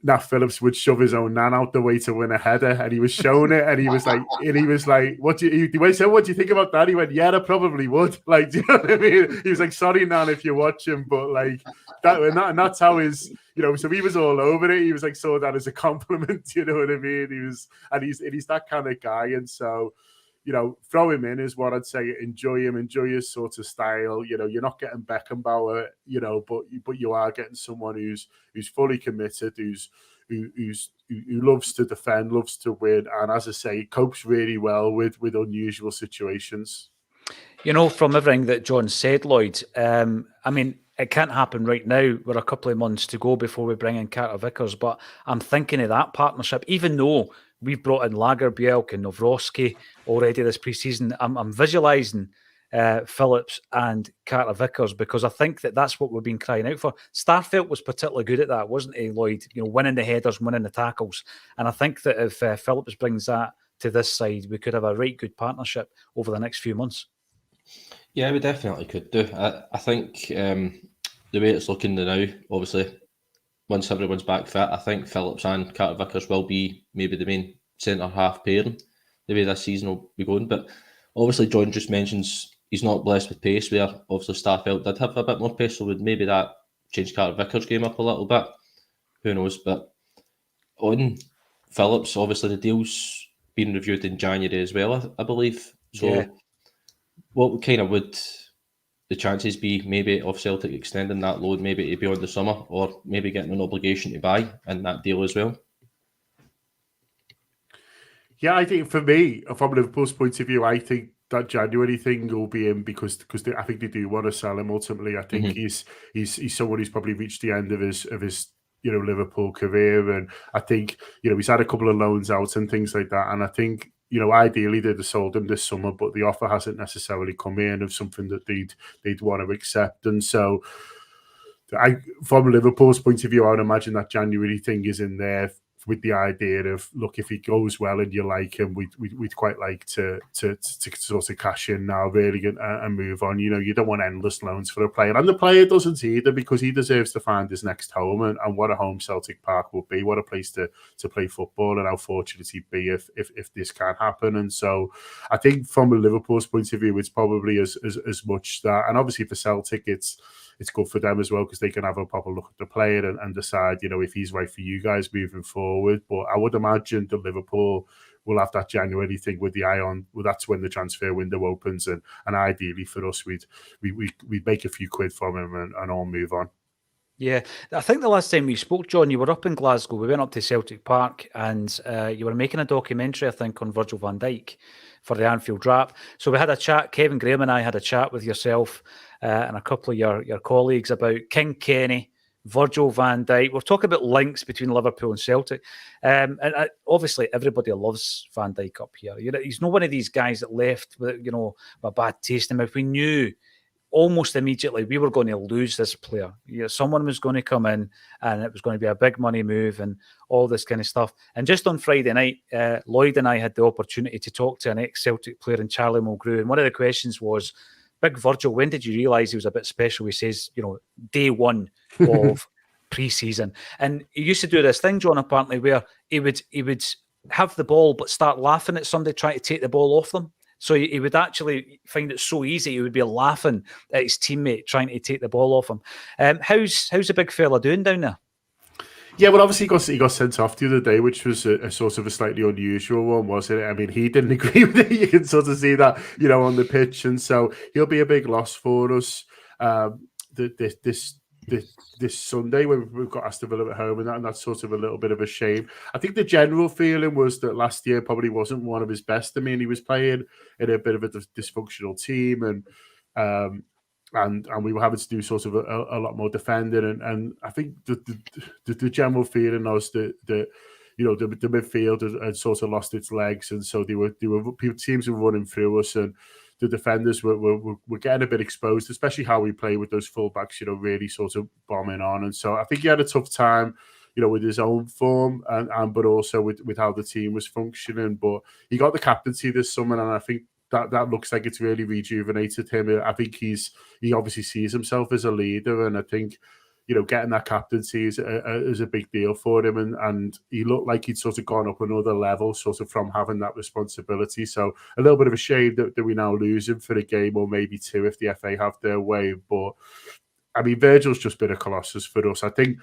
Nat Phillips would shove his own nan out the way to win a header, and he was showing it, and he was like, what do you think about that? He went, yeah, I probably would. Like, do you know what I mean? He was like, sorry, Nan, if you're watching, but like that, and that's how his, you know, so he was all over it. He was like, saw that as a compliment, you know what I mean? He's that kind of guy, and so, you know, throw him in is what I'd say. Enjoy him, enjoy his sort of style. You know, you're not getting Beckenbauer, you know, but you are getting someone who's fully committed, who loves to defend, loves to win, and as I say, copes really well with unusual situations. You know, from everything that John said, Lloyd, I mean, it can't happen right now. We're a couple of months to go before we bring in Carter Vickers, but I'm thinking of that partnership, even though we've brought in Lagerbielke and Novroski already this pre-season. I'm visualising Phillips and Carter Vickers, because I think that's what we've been crying out for. Starfelt was particularly good at that, wasn't he, Lloyd? You know, winning the headers, winning the tackles. And I think that if Phillips brings that to this side, we could have a right good partnership over the next few months. Yeah, we definitely could do. I think the way it's looking now, obviously, once everyone's back fit, I think Phillips and Carter Vickers will be maybe the main centre-half pairing the way this season will be going. But obviously, John just mentions he's not blessed with pace, where obviously Starfelt did have a bit more pace, so would maybe that change Carter Vickers' game up a little bit? Who knows? But on Phillips, obviously the deal's been reviewed in January as well, I believe. So yeah. What kind of would the chances be maybe of Celtic extending that loan maybe to beyond the summer, or maybe getting an obligation to buy in that deal as well? Yeah, I think for me, from Liverpool's point of view, I think that January thing will be in because I think they do want to sell him ultimately. I think he's someone who's probably reached the end of his you know, Liverpool career, and I think, you know, he's had a couple of loans out and things like that, and I think, you know, ideally they'd have sold him this summer, but the offer hasn't necessarily come in of something that they'd want to accept. And so, from Liverpool's point of view, I would imagine that January thing is in there with the idea of, look, if he goes well and you like him, we'd quite like to sort of cash in now, really, and move on. You know, you don't want endless loans for a player, and the player doesn't either, because he deserves to find his next home, and what a home Celtic Park will be, what a place to play football, and how fortunate he'd be if this can happen. And so, I think from a Liverpool's point of view, it's probably as much that, and obviously for Celtic, it's good for them as well, because they can have a proper look at the player and decide, you know, if he's right for you guys moving forward. But I would imagine that Liverpool will have that January thing with the eye on, well, that's when the transfer window opens, and ideally for us, we'd make a few quid from him and all move on. Yeah, I think the last time we spoke, John, you were up in Glasgow. We went up to Celtic Park, and you were making a documentary, I think, on Virgil van Dijk for the Anfield Wrap. So we had a chat. Kevin Graham and I had a chat with yourself and a couple of your colleagues about King Kenny, Virgil van Dijk. We're talking about links between Liverpool and Celtic. And obviously, everybody loves Van Dijk up here. You know, he's not one of these guys that left with, you know, a bad taste in him. If we knew almost immediately we were going to lose this player. Someone was going to come in and it was going to be a big money move and all this kind of stuff. And just on Friday night, Lloyd and I had the opportunity to talk to an ex-Celtic player in Charlie Mulgrew. And one of the questions was, Big Virgil, when did you realise he was a bit special? He says, day one of pre-season. And he used to do this thing, John, apparently, where he would have the ball but start laughing at somebody trying to take the ball off them. So he would actually find it so easy, he would be laughing at his teammate trying to take the ball off him. How's the big fella doing down there? Yeah, well, obviously he got sent off the other day, which was a sort of a slightly unusual one, wasn't it? I mean, he didn't agree with it. You can sort of see that, on the pitch, and so he'll be a big loss for us this Sunday when we've got Aston Villa at home, and that's sort of a little bit of a shame. I think the general feeling was that last year probably wasn't one of his best. I mean, he was playing in a bit of a dysfunctional team, and we were having to do sort of a lot more defending, and I think the general feeling was that the midfield had sort of lost its legs, and so teams were running through us, and the defenders were getting a bit exposed, especially how we play with those fullbacks, really sort of bombing on, and so I think he had a tough time, with his own form and but also with how the team was functioning. But he got the captaincy this summer, and I think that looks like it's really rejuvenated him. I think he obviously sees himself as a leader, and I think getting that captaincy is a big deal for him, and he looked like he'd sort of gone up another level, sort of from having that responsibility. So a little bit of a shame that we now lose him for a game or maybe two if the FA have their way. But I mean, Virgil's just been a colossus for us. I think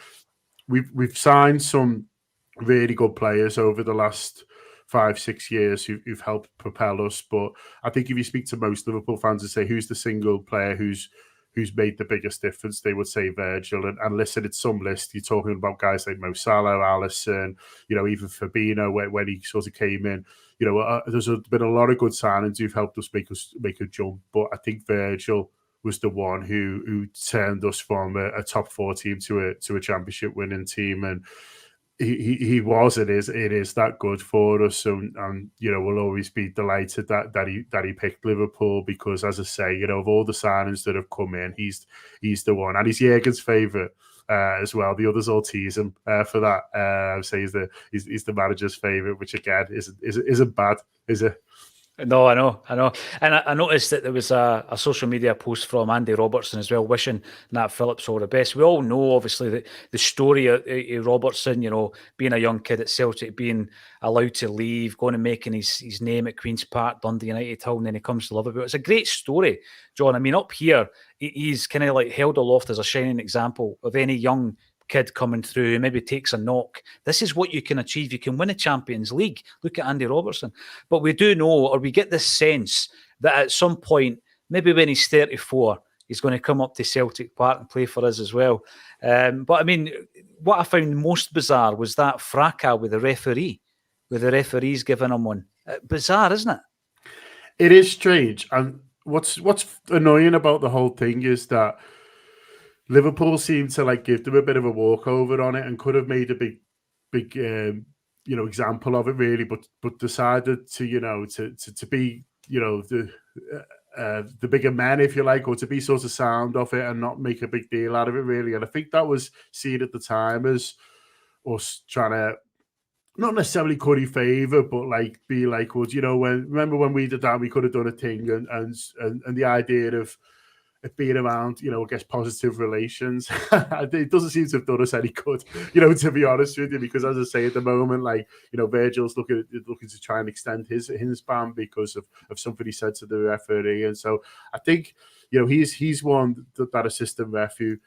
we've signed some really good players over the last 5-6 years who've helped propel us. But I think if you speak to most Liverpool fans and say who's the single player who's made the biggest difference, they would say Virgil. And listen, it's some list. You're talking about guys like Mo Salah, Alisson, even Fabinho when he sort of came in. There's been a lot of good signings who've helped us make a jump. But I think Virgil was the one who turned us from a top 4 team to a championship winning team, and he was. It is that good for us, and we'll always be delighted that he picked Liverpool, because, as I say, of all the signings that have come in, he's the one, and he's Jurgen's favourite as well. The others all tease him for that. Say he's the manager's favourite, which again isn't bad, is it? No, I know. And I noticed that there was a social media post from Andy Robertson as well, wishing Nat Phillips all the best. We all know, obviously, that the story of Robertson, being a young kid at Celtic, being allowed to leave, going and making his name at Queen's Park, Dundee United, and then he comes to Liverpool. It's a great story, John. I mean, up here, he's kind of like held aloft as a shining example of any young kid coming through who maybe takes a knock. This is what you can achieve. You can win a Champions League. Look at Andy Robertson. But we do know, or we get this sense, that at some point, maybe when he's 34, he's going to come up to Celtic Park and play for us as well. But I mean, what I found most bizarre was that fracas with the referee, with the referees giving him one. Bizarre, isn't it? It is strange. And what's annoying about the whole thing is that Liverpool seemed to give them a bit of a walkover on it and could have made a big example of it, really, but decided to be the bigger men, if you like, or to be sort of sound off it and not make a big deal out of it, really. And I think that was seen at the time as us trying to not necessarily curry favour, but be like, well, remember when we did that, we could have done a thing, and the idea of it being around, I guess, positive relations. It doesn't seem to have done us any good, to be honest with you, because, as I say, at the moment, Virgil's looking to try and extend his ban because of something he said to the referee. And so I think, he's one that assistant ref who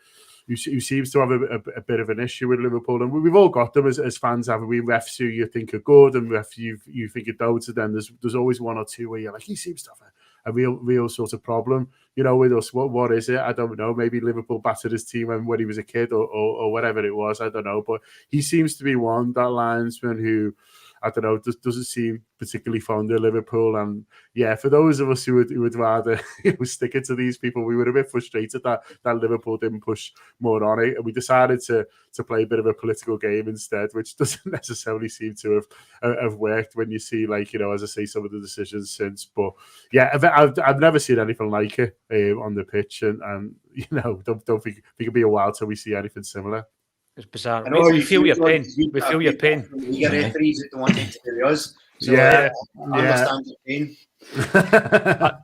seems to have a bit of an issue with Liverpool. And we've all got them as fans, haven't we? Refs who you think are good and refs you think are don't. And then there's always one or two where you're like, he seems to have a real sort of problem, with us. What is it? I don't know. Maybe Liverpool battered his team when he was a kid or whatever it was. I don't know. But he seems to be one, that linesman, who I don't know, doesn't seem particularly fond of Liverpool. And yeah, for those of us who would rather stick it to these people, we were a bit frustrated that Liverpool didn't push more on it, and we decided to play a bit of a political game instead, which doesn't necessarily seem to have worked when you see, like, as I say, some of the decisions since. But yeah, I've never seen anything like it on the pitch, and don't think it'll be a while till we see anything similar. It's bizarre. I know We feel your pain. We feel your pain. We get referees that don't want it to do with us. So Yeah, I understand your pain.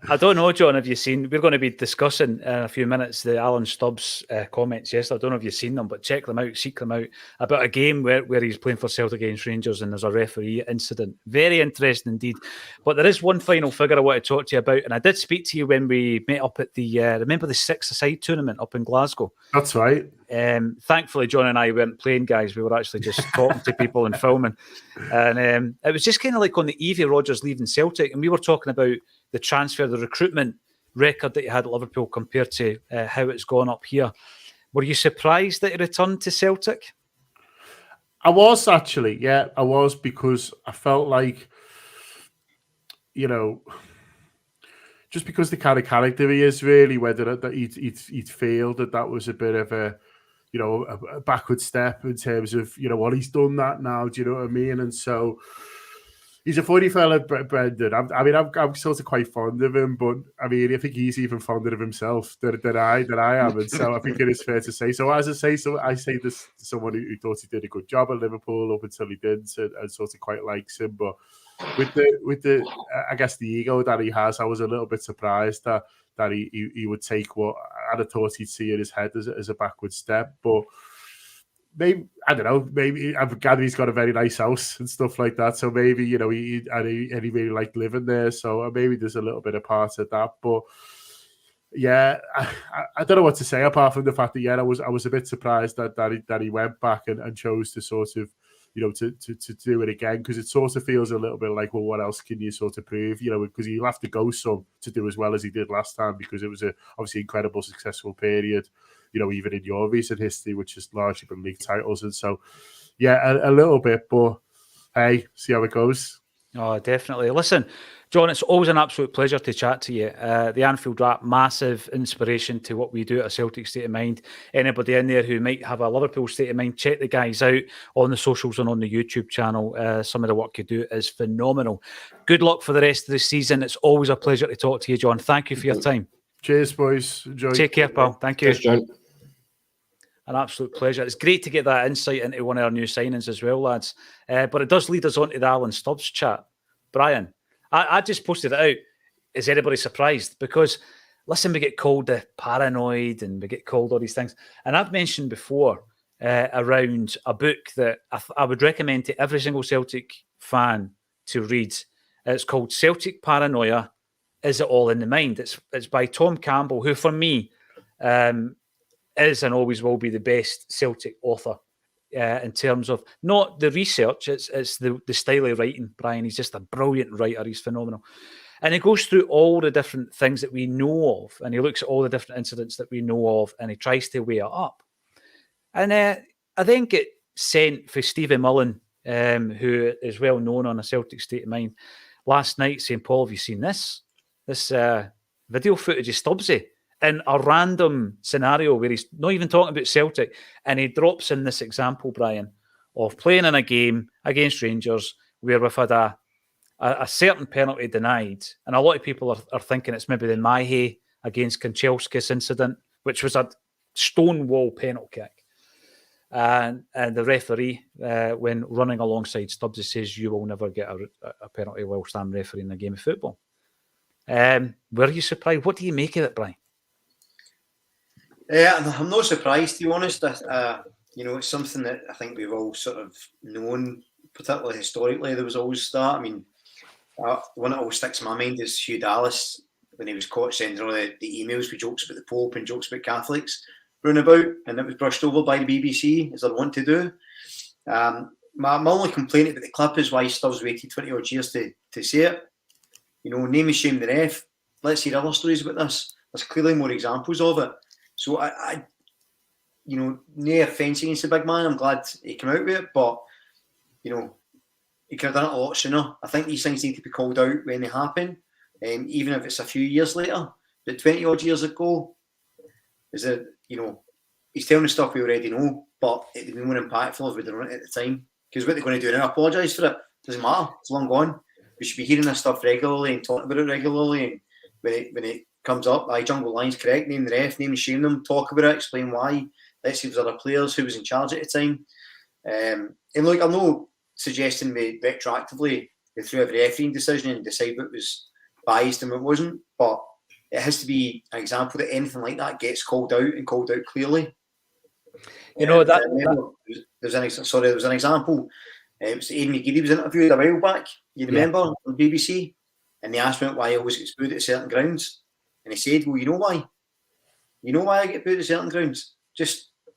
I don't know, John, have you seen, we're going to be discussing in a few minutes the Alan Stubbs comments yesterday. I don't know if you've seen them, but check them out, seek them out, about a game where he's playing for Celtic against Rangers and there's a referee incident. Very interesting indeed. But there is one final figure I want to talk to you about, and I did speak to you when we met up at the, remember the six-a-side tournament up in Glasgow? That's right. Thankfully, John and I weren't playing, guys. We were actually just talking to people and filming. And it was just kind of like on the eve of Rodgers leaving Celtic, and we were talking about the transfer, the recruitment record that he had at Liverpool compared to how it's gone up here. Were you surprised that he returned to Celtic? I was actually, yeah, I was, because I felt like, just because the kind of character he is, really, whether that he'd feel that was a bit of a backward step in terms of, what he's done that now, do you know what I mean? And so he's a funny fella, Brendan. I'm sort of quite fond of him, but I think he's even fonder of himself than I am. And so I think it is fair to say. So as I say, I say this to someone who thought he did a good job at Liverpool up until he didn't, and sort of quite likes him. But with the I guess the ego that he has, I was a little bit surprised that he would take what I'd have thought he'd see in his head as a backward step. But maybe, I don't know, maybe I've gathered he's got a very nice house and stuff like that. So maybe, he really liked living there. So maybe there's a little bit of part of that. But yeah, I don't know what to say apart from the fact that, I was a bit surprised that he went back and chose to sort of, to do it again, because it sort of feels a little bit like, well, what else can you sort of prove? Because you'll have to go some to do as well as he did last time, because it was obviously incredible, successful period, even in your recent history, which has largely been league titles. And so, yeah, a little bit, but hey, see how it goes. Oh, definitely. Listen, John, it's always an absolute pleasure to chat to you. The Anfield Wrap, massive inspiration to what we do at a Celtic State of Mind. Anybody in there who might have a Liverpool State of Mind, check the guys out on the socials and on the YouTube channel. Some of the work you do is phenomenal. Good luck for the rest of the season. It's always a pleasure to talk to you, John. Thank you for your time. Cheers, boys. Enjoy. Take care, pal. Thank you. Cheers, John. An absolute pleasure. It's great to get that insight into one of our new signings as well, lads. But it does lead us on to the Alan Stubbs chat. Brian, I just posted it out. Is anybody surprised? Because, listen, we get called the paranoid and we get called all these things. And I've mentioned before around a book that I would recommend to every single Celtic fan to read. It's called Celtic Paranoia, Is It All in the Mind? It's by Tom Campbell, who for me is and always will be the best Celtic author. In terms of not the research, it's the style of writing, Brian. He's just a brilliant writer. He's phenomenal. And he goes through all the different things that we know of, and he looks at all the different incidents that we know of, and he tries to weigh it up. And I then get sent for Stevie Mullen, who is well known on a Celtic State of Mind, last night saying, Paul, have you seen this? This video footage of Stubbsy in a random scenario where he's not even talking about Celtic, and he drops in this example, Brian, of playing in a game against Rangers where we've had a certain penalty denied, and a lot of people are thinking it's maybe the Mahe against Kanchelskis incident, which was a stonewall penalty kick. And the referee, when running alongside Stubbs, says, you will never get a penalty whilst I'm refereeing a game of football. Were you surprised? What do you make of it, Brian? I'm not surprised, to be honest. It's something that I think we've all sort of known, particularly historically. There was always that. I mean, one that always sticks in my mind is Hugh Dallas, when he was caught sending all the emails with jokes about the Pope and jokes about Catholics running about, and it was brushed over by the BBC, as they want to do. My only complaint about the clip is why Stubbs waited 20 odd years to say it. Name and shame the ref. Let's hear other stories about this. There's clearly more examples of it. So no offence against the big man. I'm glad he came out with it, but he could have done it a lot sooner. I think these things need to be called out when they happen, even if it's a few years later. But 20 odd years ago, is that, you know, he's telling us stuff we already know, but it'd be more impactful if we'd done it at the time. Because what they're going to do now, apologise for it, doesn't matter. It's long gone. We should be hearing this stuff regularly and talking about it regularly. And when it comes up, Jungle Line's correct, name the ref, name and shame them, talk about it, explain why. Let's see if there's other players who was in charge at the time. And look, I'm not suggesting we retroactively go through every refereeing decision and decide what was biased and what wasn't, but it has to be an example that anything like that gets called out and called out clearly. You know, there was an example. It was Aidan McGeady was interviewed a while back, you remember, on BBC, and they asked him why he always gets booed at certain grounds. And he said, well, you know why? You know why I get booed at certain grounds?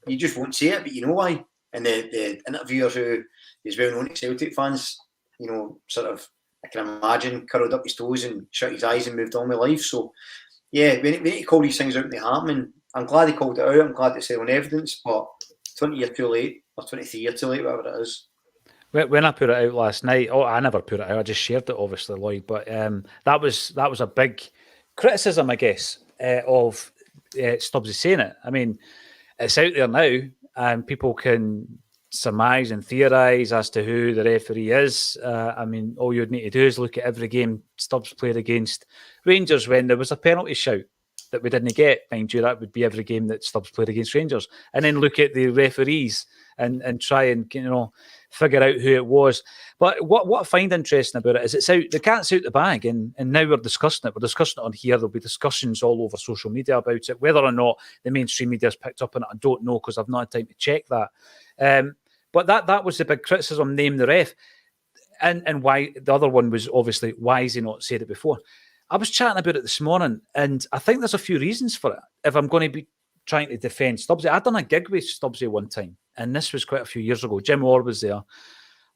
You just won't say it, but you know why. And the interviewer, who is well known to Celtic fans, you know, sort of, I can imagine, curled up his toes and shut his eyes and moved on with life. So, yeah, we need to call these things out when they happen. And I'm glad he called it out. I'm glad it's on evidence, but 20 years too late, or 23 years too late, whatever it is. When I put it out last night, I never put it out. I just shared it, obviously, Lloyd. But that was a big criticism, I guess, of Stubbsy saying it. I mean, it's out there now, and people can surmise and theorise as to who the referee is. I mean, all you'd need to do is look at every game Stubbs played against Rangers when there was a penalty shout that we didn't get. Mind you, that would be every game that Stubbs played against Rangers. And then look at the referees and try and, you know, figure out who it was. But what I find interesting about it is it's out, the cat's out the bag, and now we're discussing it. We're discussing it on here. There'll be discussions all over social media about it. Whether or not the mainstream media has picked up on it, I don't know, because I've not had time to check that. But that was the big criticism, name the ref. And why the other one was obviously, why has he not said it before? I was chatting about it this morning, and I think there's a few reasons for it. If I'm going to be trying to defend Stubbsy, I'd done a gig with Stubbsy one time, and this was quite a few years ago. Jim Orr was there.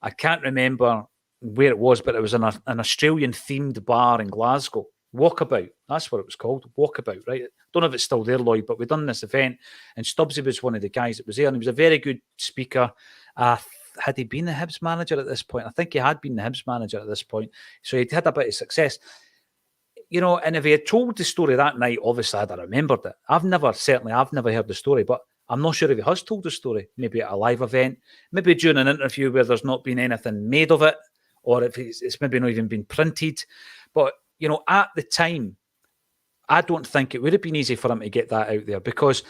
I can't remember where it was, but it was in an Australian-themed bar in Glasgow. Walkabout, that's what it was called, Walkabout, right? Don't know if it's still there, Lloyd, but we'd done this event, and Stubbsy was one of the guys that was there, and he was a very good speaker. Had he been the Hibs manager at this point? I think he had been the Hibs manager at this point, so he'd had a bit of success. You know, and if he had told the story that night, obviously I'd have remembered it. I've never heard the story, but I'm not sure if he has told the story, maybe at a live event, maybe during an interview where there's not been anything made of it, or if it's maybe not even been printed. But, you know, at the time, I don't think it would have been easy for him to get that out there, because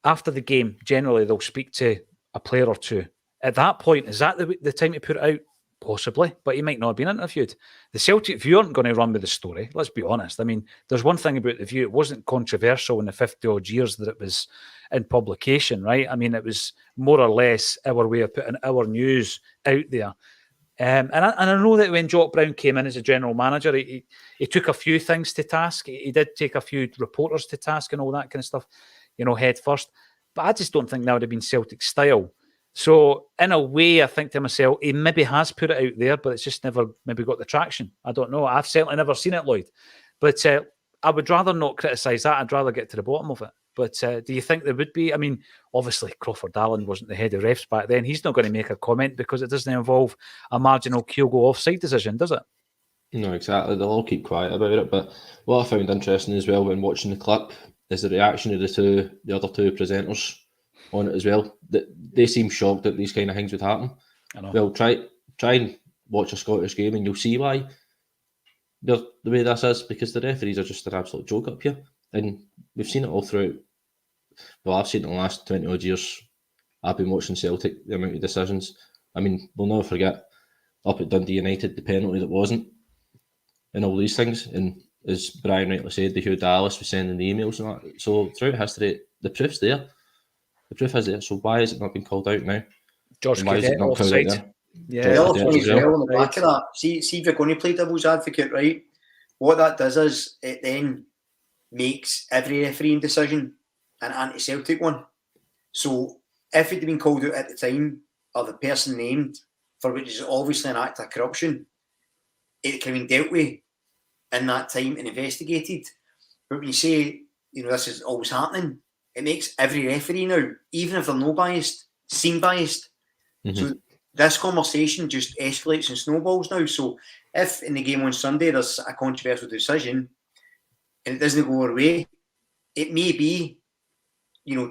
after the game, generally they'll speak to a player or two. At that point, is that the time to put it out? Possibly, but he might not have been interviewed. The Celtic View aren't going to run with the story, let's be honest. I mean, there's one thing about the View, it wasn't controversial in the 50 odd years that it was in publication, right? I mean, it was more or less our way of putting our news out there. And I know that when Jock Brown came in as a general manager, he took a few things to task. He did take a few reporters to task and all that kind of stuff, you know, head first. But I just don't think that would have been Celtic style. So in a way, I think to myself, he maybe has put it out there, but it's just never maybe got the traction. I don't know. I've certainly never seen it, Lloyd. But I would rather not criticise that. I'd rather get to the bottom of it. But do you think there would be? I mean, obviously, Crawford Allen wasn't the head of refs back then. He's not going to make a comment because it doesn't involve a marginal Kyogo offside decision, does it? No, exactly. They'll all keep quiet about it. But what I found interesting as well when watching the clip is the reaction of the other two presenters on it as well. They seem shocked that these kind of things would happen. I know. Well, try and watch a Scottish game and you'll see why the way this is, because the referees are just an absolute joke up here. And we've seen it all throughout. Well, I've seen it in the last 20 odd years. I've been watching Celtic, the amount of decisions. I mean, we'll never forget up at Dundee United, the penalty that wasn't, and all these things. And as Brian rightly said, the Hugh Dallas was sending the emails and that. So throughout history, the proof's there. The proof is there. So why has it not been called out now? George why is it not called out there? Yeah, the other thing as well on the back of that, see if you're going to play devil's advocate, right? What that does is it then makes every refereeing decision an anti-Celtic one. So if it had been called out at the time, or the person named, for which is obviously an act of corruption, it can be dealt with in that time and investigated. But when you say, you know, this is always happening, it makes every referee now, even if they're no biased, seem biased. Mm-hmm. So this conversation just escalates and snowballs now. So if in the game on Sunday there's a controversial decision and it doesn't go our way, it may be,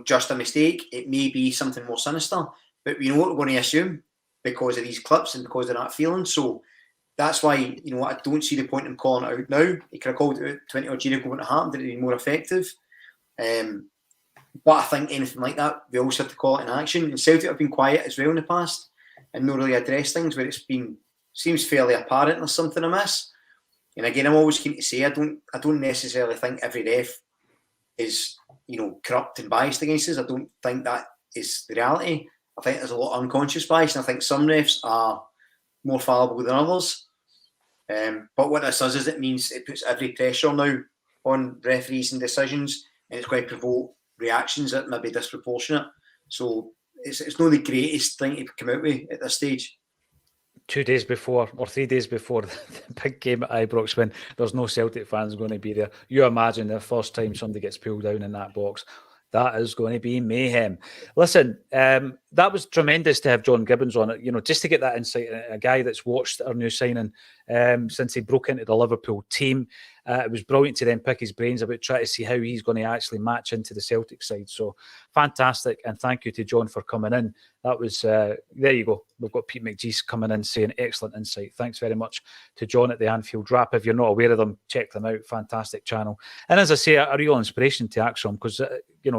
just a mistake. It may be something more sinister, but we know what we're going to assume because of these clips and because of that feeling. So that's why, I don't see the point in calling it out now. He could have called it out 20 odd years ago when it happened, it'd be more effective. But I think anything like that, we also have to call it in action. And Celtic have been quiet as well in the past and not really addressed things where seems fairly apparent there's something amiss. And again, I'm always keen to say I don't necessarily think every ref is corrupt and biased against us. I don't think that is the reality. I think there's a lot of unconscious bias, and I think some refs are more fallible than others. But what this does is it means it puts every pressure now on referees and decisions, and it's going to provoke reactions that may be disproportionate. So it's not the greatest thing to come out with at this stage. 2 days before or 3 days before the big game at Ibrox, when there's no Celtic fans going to be there, you imagine the first time somebody gets pulled down in that box. That is going to be mayhem. Listen, that was tremendous to have John Gibbons on it, just to get that insight. A guy that's watched our new signing since he broke into the Liverpool team. It was brilliant to then pick his brains about trying to see how he's going to actually match into the Celtic side. So fantastic. And thank you to John for coming in. That was, there you go. We've got Pete McGee's coming in saying excellent insight. Thanks very much to John at the Anfield Wrap. If you're not aware of them, check them out. Fantastic channel. And as I say, a real inspiration to Acsom because,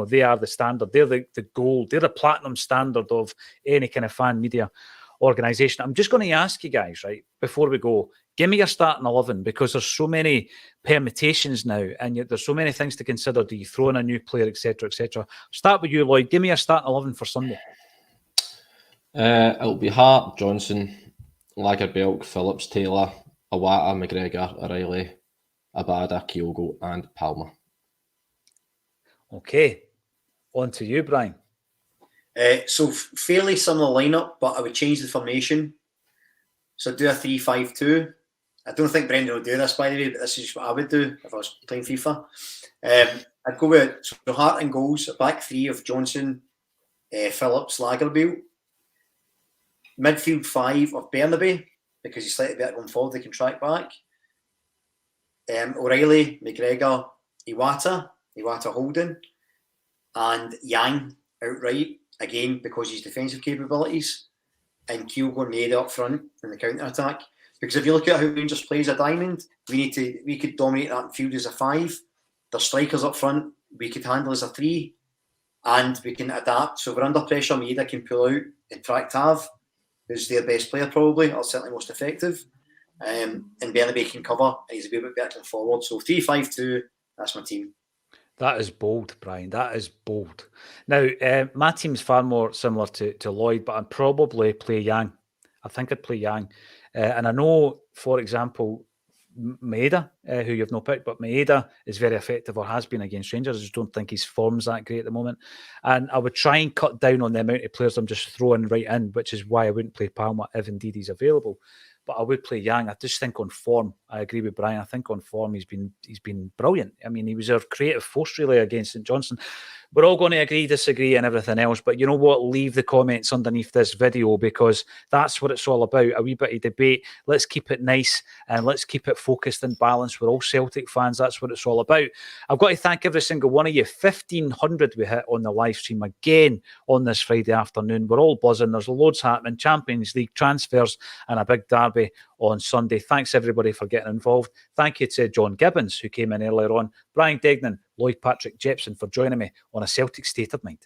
they are the standard. They're the gold. They're the platinum standard of any kind of fan media organisation. I'm just going to ask you guys, right, before we go, give me your starting 11 because there's so many permutations now and there's so many things to consider. Do you throw in a new player, etc., etc.? Start with you, Lloyd. Give me your starting 11 for Sunday. It'll be Hart, Johnson, Lagerbielke, Phillips, Taylor, Iwata, McGregor, O'Reilly, Abada, Kyogo and Palmer. Okay. On to you, Brian. So fairly similar lineup, but I would change the formation. So do a 3-5-2. I don't think Brendan will do this, by the way, but this is what I would do if I was playing FIFA. I'd go with Hart and goals, a back three of Johnson, Phillips, Lagerbielke. Midfield 5 of Bernabe, because he's slightly better going forward, they can track back. O'Reilly, McGregor, Iwata holding, and Yang outright, again, because he's defensive capabilities, and Kyogo and Maeda up front in the counter-attack. Because if you look at how Rangers plays a diamond, we could dominate that field as a 5. There's strikers up front, we could handle as a 3, and we can adapt. So if we're under pressure, Maeda can pull out and track Tav, who's their best player probably, or certainly most effective. And Bernabe can cover, and he's a bit better going forward. So 3-5-2, that's my team. That is bold, Brian. That is bold. Now, my team's far more similar to Lloyd, but I'd probably play Yang. I think I'd play Yang. And I know, for example, Maeda, who you've not picked, but Maeda is very effective or has been against Rangers. I just don't think his form's that great at the moment. And I would try and cut down on the amount of players I'm just throwing right in, which is why I wouldn't play Palmer if indeed he's available. But I would play Yang. I just think on form, I agree with Brian. I think on form he's been brilliant. I mean, he was our creative force really against St Johnstone. We're all going to agree, disagree, and everything else. But you know what? Leave the comments underneath this video because that's what it's all about. A wee bit of debate. Let's keep it nice and let's keep it focused and balanced. We're all Celtic fans. That's what it's all about. I've got to thank every single one of you. 1,500 we hit on the live stream again on this Friday afternoon. We're all buzzing. There's loads happening. Champions League transfers and a big derby on Sunday. Thanks everybody for getting involved. Thank you to John Gibbons who came in earlier on, Brian Degnan, Lloyd Patrick Jepson for joining me on A Celtic State of Mind.